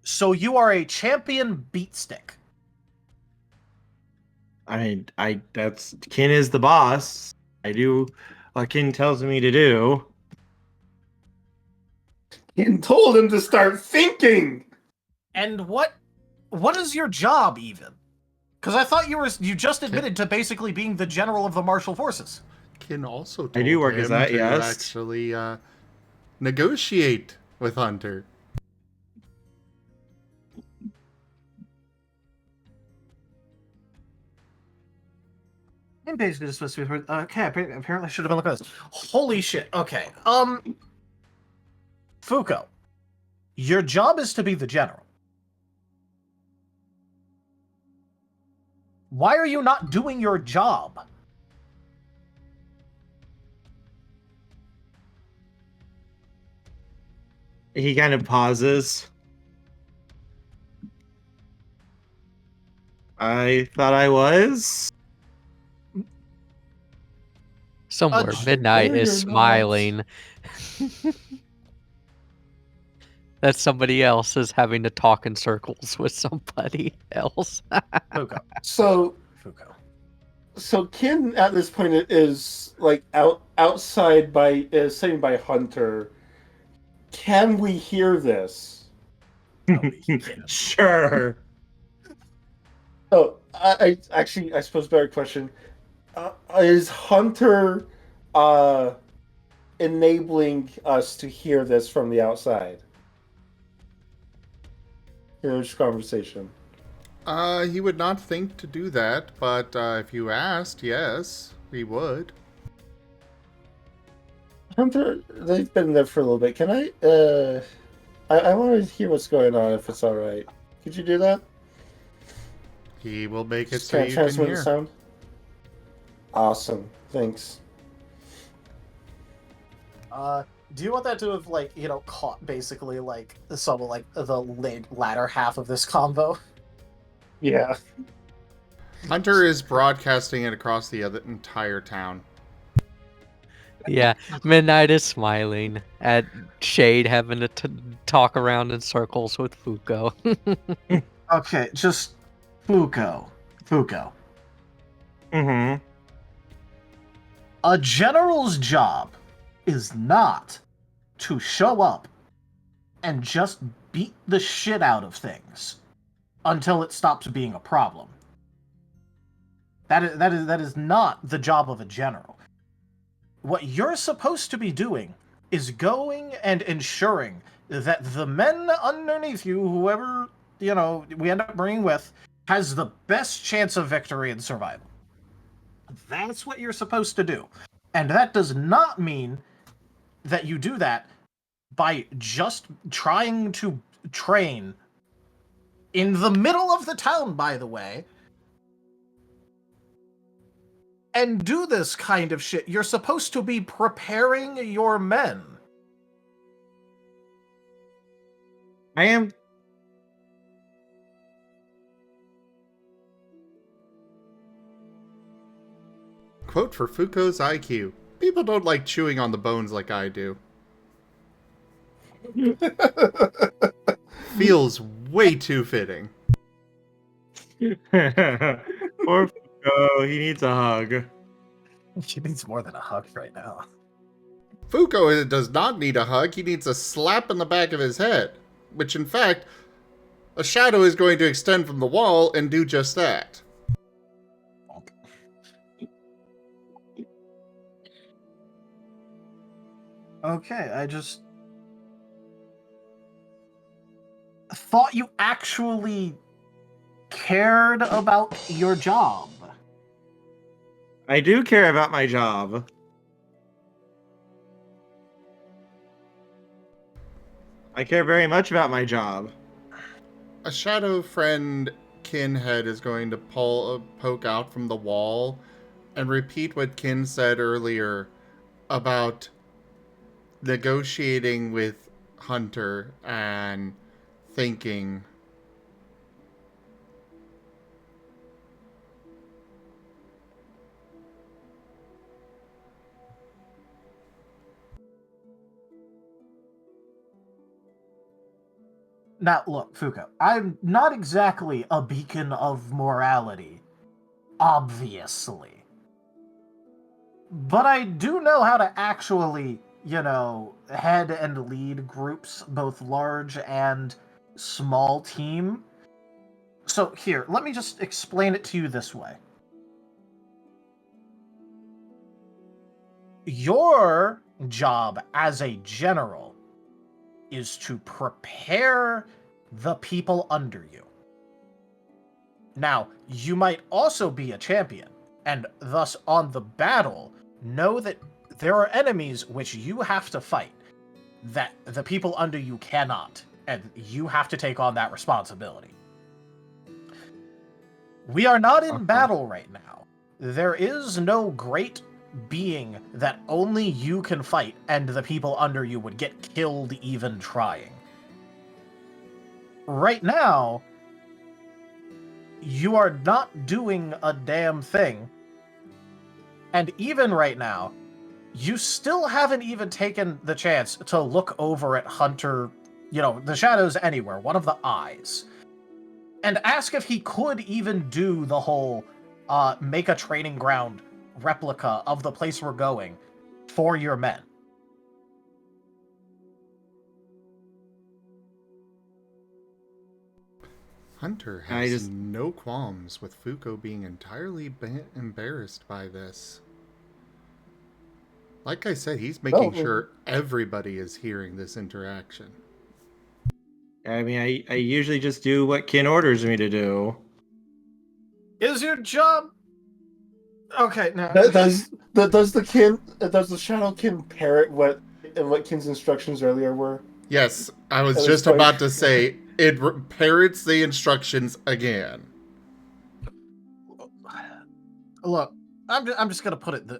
So you are a champion beatstick. I mean, that's Kin is the boss. I do what Kin tells me to do. Kin told him to start thinking. And what is your job even? Because I thought you just admitted to basically being the general of the martial forces. Kin also told I do work him as that, to yes. actually negotiate with Hunter. I'm basically just supposed to be. Okay, apparently I should have been looking at this. Holy shit. Okay. Fuko, your job is to be the general. Why are you not doing your job? He kind of pauses. I thought I was. Somewhere Midnight is smiling. That somebody else is having to talk in circles with somebody else. Fuko. So Fuko. So Kin at this point is like outside by sitting by Hunter. Can we hear this? Sure. Oh, I suppose better question. Is Hunter enabling us to hear this from the outside? Hear this conversation. He would not think to do that, but if you asked, yes, he would. Hunter, they've been there for a little bit. Can I want to hear what's going on, if it's all right. Could you do that? He will make it Just so kind of you can transmit the hear. sound. Awesome. Thanks. Do you want that to have, like, caught basically, like, some of, like, the latter half of this combo? Yeah. Hunter is broadcasting it across the entire town. Yeah, Midnight is smiling at Shade having to talk around in circles with Fuko. Okay, just Fuko. Mm-hmm. A general's job is not to show up and just beat the shit out of things until it stops being a problem. That is not the job of a general. What you're supposed to be doing is going and ensuring that the men underneath you, whoever, we end up bringing with, has the best chance of victory and survival. That's what you're supposed to do. And that does not mean that you do that by just trying to train in the middle of the town, by the way, and do this kind of shit. You're supposed to be preparing your men. I am. Quote for Fuko's IQ. People don't like chewing on the bones like I do. Feels way too fitting. Poor Fuko, he needs a hug. She needs more than a hug right now. Fuko does not need a hug, he needs a slap in the back of his head. Which, in fact, a shadow is going to extend from the wall and do just that. Okay, I just thought you actually cared about your job. I do care about my job. I care very much about my job. A shadow friend Kinhead is going to poke out from the wall and repeat what Kin said earlier about negotiating with Hunter and thinking. Now, look, Fuko, I'm not exactly a beacon of morality, obviously. But I do know how to actually, head and lead groups, both large and small team. So here, let me just explain it to you this way. Your job as a general is to prepare the people under you. Now, you might also be a champion, and thus on the battle, know that there are enemies which you have to fight that the people under you cannot, and you have to take on that responsibility. We are not in battle right now. There is no great being that only you can fight, and the people under you would get killed even trying. Right now, you are not doing a damn thing. And even right now, you still haven't even taken the chance to look over at Hunter, the Shadows Anywhere, one of the eyes, and ask if he could even do the whole make a training ground replica of the place we're going for your men. Hunter has no qualms with Fuko being entirely embarrassed by this. Like I said, he's making sure everybody is hearing this interaction. I mean, I usually just do what Kin orders me to do. Is your job... Okay, now... Does the Shadow Kin parrot what Kin's instructions earlier were? Yes, I was just about to say, it parrots the instructions again. Look, I'm just gonna put it.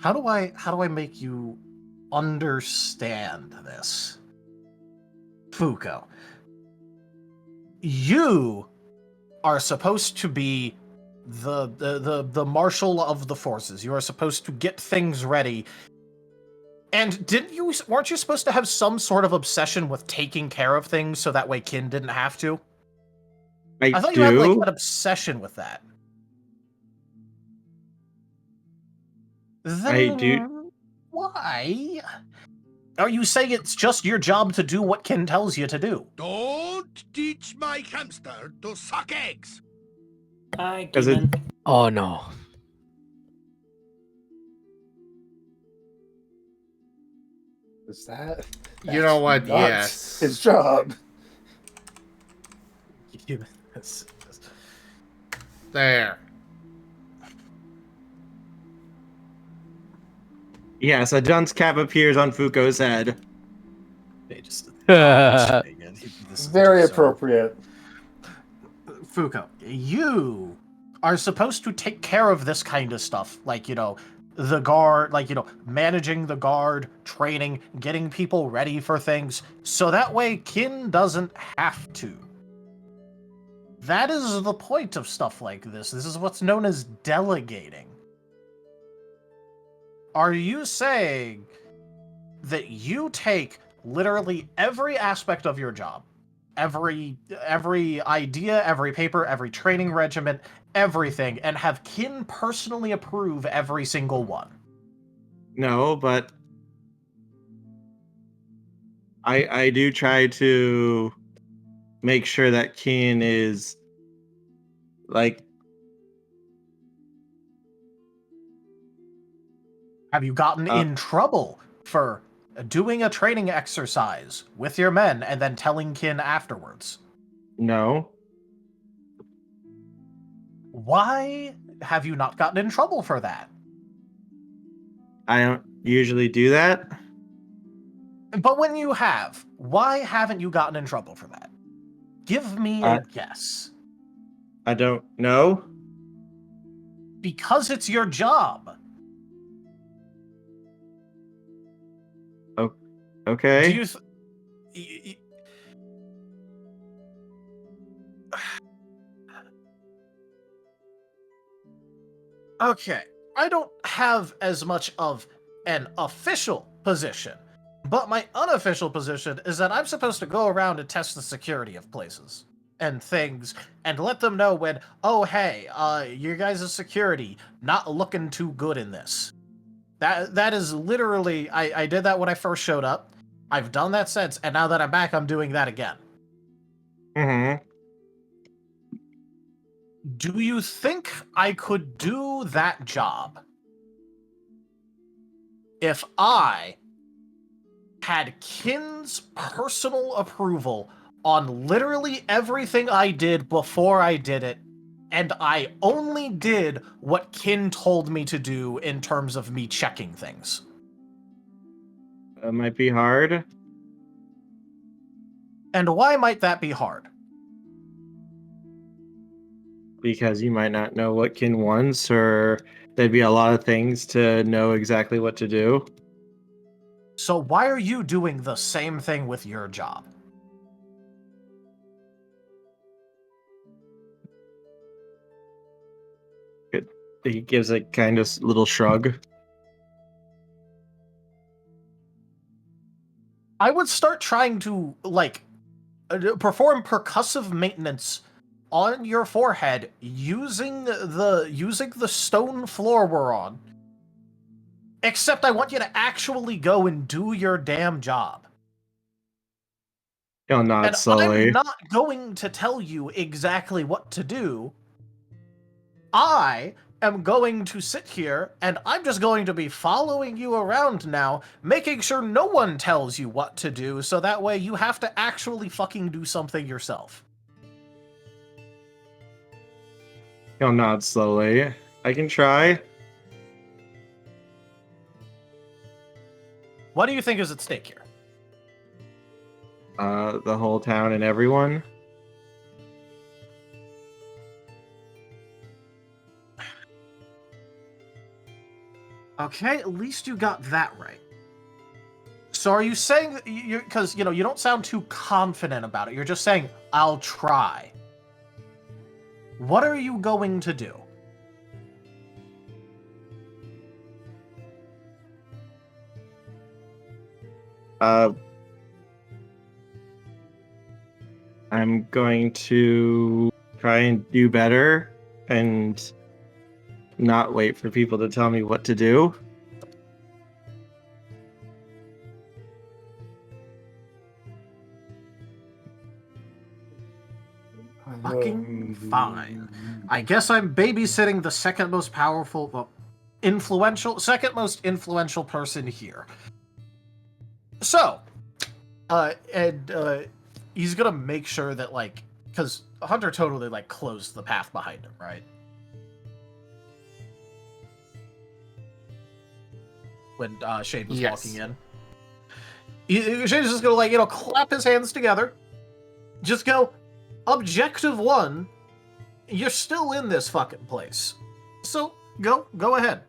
How do I make you understand this, Fuko? You are supposed to be the marshal of the forces. You are supposed to get things ready. And weren't you supposed to have some sort of obsession with taking care of things so that way Kin didn't have to? I thought you had like an obsession with that. Then I do. Why are you saying it's just your job to do what Kin tells you to do? Don't teach my hamster to suck eggs. Oh no. Is that? You know what? Yes. His job. There. Yes, a dunce cap appears on Fuko's head. Very appropriate. Fuko, you are supposed to take care of this kind of stuff, like, the guard, managing the guard, training, getting people ready for things, so that way Kin doesn't have to. That is the point of stuff like this. This is what's known as delegating. Are you saying that you take literally every aspect of your job, every idea, every paper, every training regimen, everything, and have Kin personally approve every single one? No, but I do try to make sure that Kin is like... Have you gotten in trouble for doing a training exercise with your men and then telling Kin afterwards? No. Why have you not gotten in trouble for that? I don't usually do that. But when you have, why haven't you gotten in trouble for that? Give me a guess. I don't know. Because it's your job. Okay. Do you... Okay. I don't have as much of an official position, but my unofficial position is that I'm supposed to go around and test the security of places and things and let them know when, oh, hey, your guys' security not looking too good in this. That is literally, I did that when I first showed up. I've done that since, and now that I'm back, I'm doing that again. Mm-hmm. Do you think I could do that job if I had Kin's personal approval on literally everything I did before I did it, and I only did what Kin told me to do in terms of me checking things? That might be hard. And why might that be hard? Because you might not know what Kin wants, or there'd be a lot of things to know exactly what to do. So why are you doing the same thing with your job? He gives a kind of little shrug. I would start trying to, like, perform percussive maintenance on your forehead using the stone floor we're on. Except I want you to actually go and do your damn job. He'll nod And slowly. I'm not going to tell you exactly what to do. I am going to sit here, and I'm just going to be following you around now, making sure no one tells you what to do, so that way you have to actually fucking do something yourself. He'll nod slowly. I can try. What do you think is at stake here? The whole town and everyone. Okay, at least you got that right. So are you saying that because you don't sound too confident about it. You're just saying, I'll try. What are you going to do? I'm going to try and do better and not wait for people to tell me what to do. Fucking fine. I guess I'm babysitting the second most influential person here. So, he's gonna make sure that, like, because Hunter totally, like, closed the path behind him, right? When Shade was walking in. Shade's just gonna, like, clap his hands together. Just go, Objective 1, you're still in this fucking place. So, go ahead.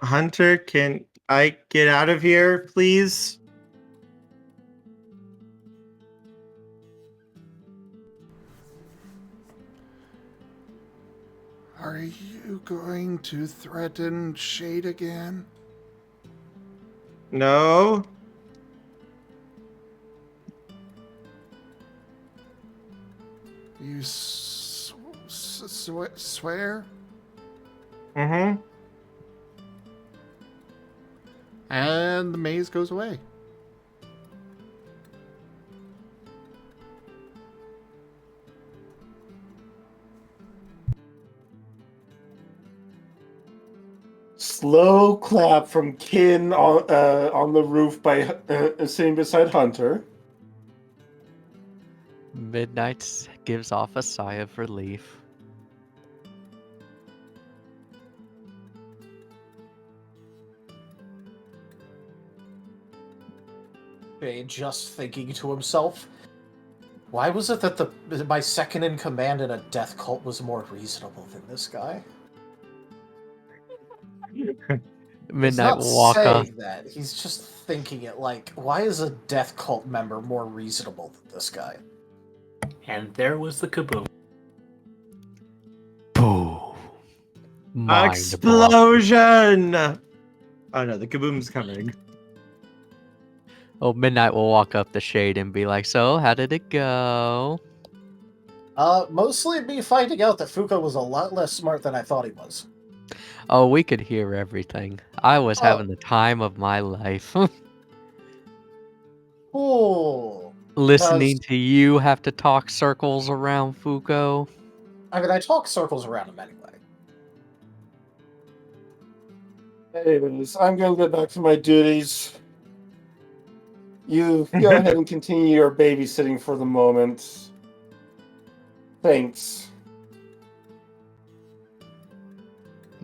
Hunter, can I get out of here, please? Are you going to threaten Shade again? No. You swear? Mm-hmm. And the maze goes away. Slow clap from Kin on the roof by sitting beside Hunter. Midnight gives off a sigh of relief. Just thinking to himself, why was it that my second in command in a death cult was more reasonable than this guy? Midnight will walk up. That. He's just thinking it like, why is a death cult member more reasonable than this guy? And there was the kaboom. Boom. Explosion! Oh no, the kaboom's coming. Oh, Midnight will walk up the Shade and be like, so, how did it go? Mostly me finding out that Fuka was a lot less smart than I thought he was. Oh, we could hear everything. I was having the time of my life. Cool. Listening to you have to talk circles around Fuko. I mean, I talk circles around him anyway. Anyways, I'm gonna go back to my duties. You go ahead and continue your babysitting for the moment. Thanks.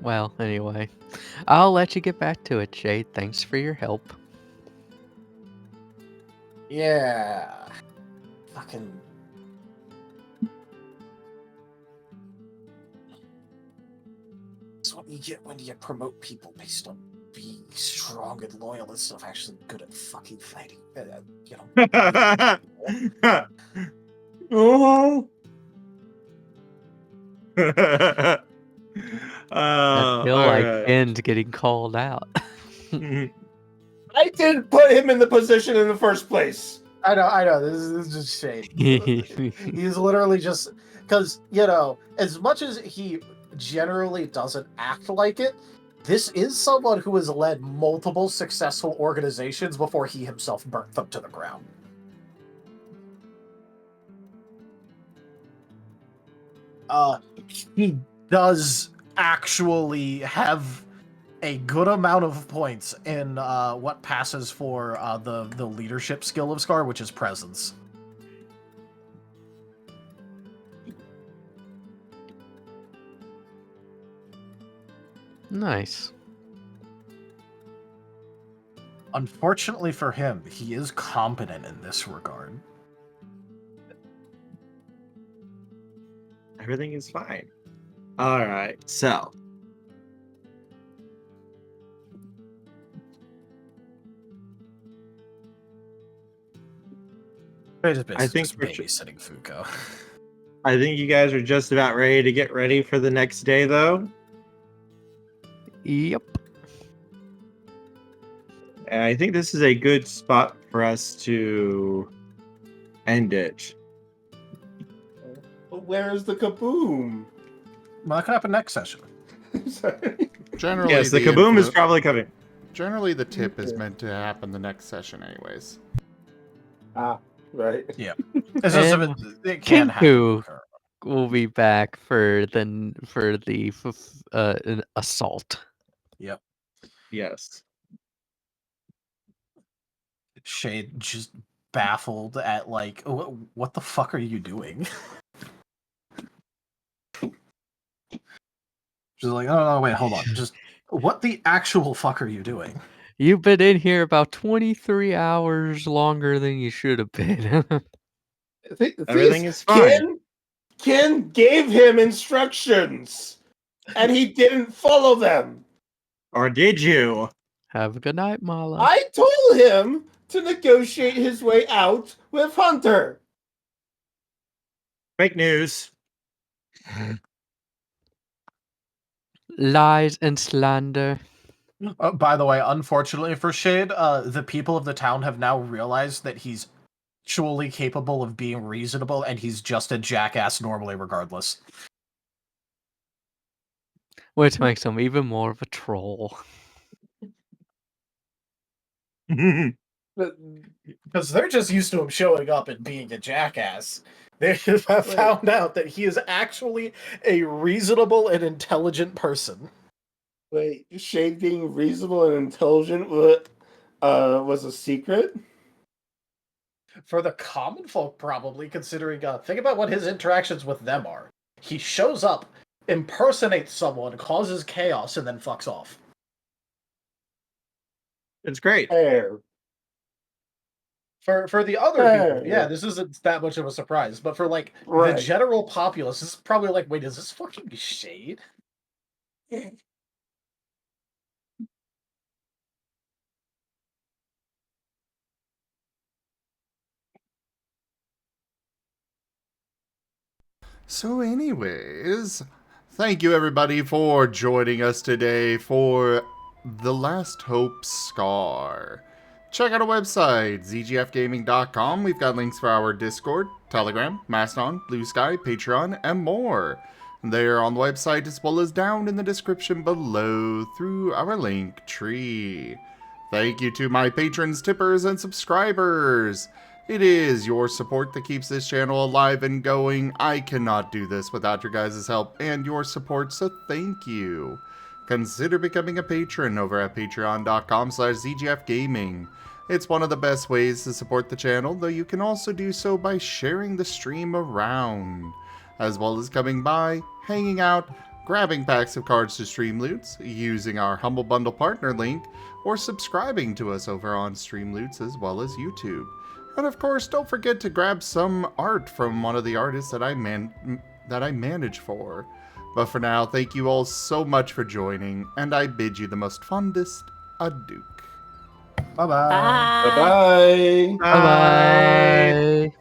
Well, anyway, I'll let you get back to it, Shade. Thanks for your help. Yeah. Fucking. That's what you get when you promote people based on being strong and loyal instead of actually good at fucking fighting. You know. Oh. I feel all like right. Ken's getting called out. I didn't put him in the position in the first place. I know. This is just shade. He's literally just because as much as he generally doesn't act like it, this is someone who has led multiple successful organizations before he himself burnt them to the ground. He does actually have a good amount of points in what passes for the leadership skill of Scar, which is presence. Nice. Unfortunately for him, he is competent in this regard. Everything is fine. All right, so I think we're babysitting Fuko. I think you guys are just about ready to get ready for the next day, though. Yep. And I think this is a good spot for us to end it. Where's the kaboom? Well, that could happen next session. Sorry. Generally, Yes, the kaboom is probably coming. Generally, the tip is meant to happen the next session, anyways. Ah, right. Yeah. And It can Kinku happen. will be back for the assault. Yep. Yes. Shade just baffled at like, what the fuck are you doing? Just like, oh, wait, hold on. Just what the actual fuck are you doing? You've been in here about 23 hours longer than you should have been. Everything is fine. Ken gave him instructions, and he didn't follow them. Or did you? Have a good night, Mala. I told him to negotiate his way out with Hunter. Fake news. Lies and slander. By the way, unfortunately for Shade, the people of the town have now realized that he's actually capable of being reasonable, and he's just a jackass normally, regardless. Which makes him even more of a troll. Because they're just used to him showing up and being a jackass. They have found out that he is actually a reasonable and intelligent person. Wait, Shade being reasonable and intelligent was a secret? For the common folk, probably, considering, think about what his interactions with them are. He shows up, impersonates someone, causes chaos, and then fucks off. It's great. Fair. For the other people, yeah, this isn't that much of a surprise. But for, like, the general populace, this is probably like, wait, is this fucking Shade? So anyways, thank you everybody for joining us today for The Last Hope Scar. Check out our website, zgfgaming.com. We've got links for our Discord, Telegram, Mastodon, Blue Sky, Patreon, and more. They're on the website as well as down in the description below through our link tree. Thank you to my patrons, tippers, and subscribers. It is your support that keeps this channel alive and going. I cannot do this without your guys' help and your support, so thank you. Consider becoming a patron over at patreon.com/zgfgaming. It's one of the best ways to support the channel, though you can also do so by sharing the stream around, as well as coming by, hanging out, grabbing packs of cards to stream loots, using our Humble Bundle partner link, or subscribing to us over on Streamloots as well as YouTube. And of course, don't forget to grab some art from one of the artists that I manage for. But for now, thank you all so much for joining, and I bid you the most fondest adieu. Bye-bye. Bye-bye. Bye bye.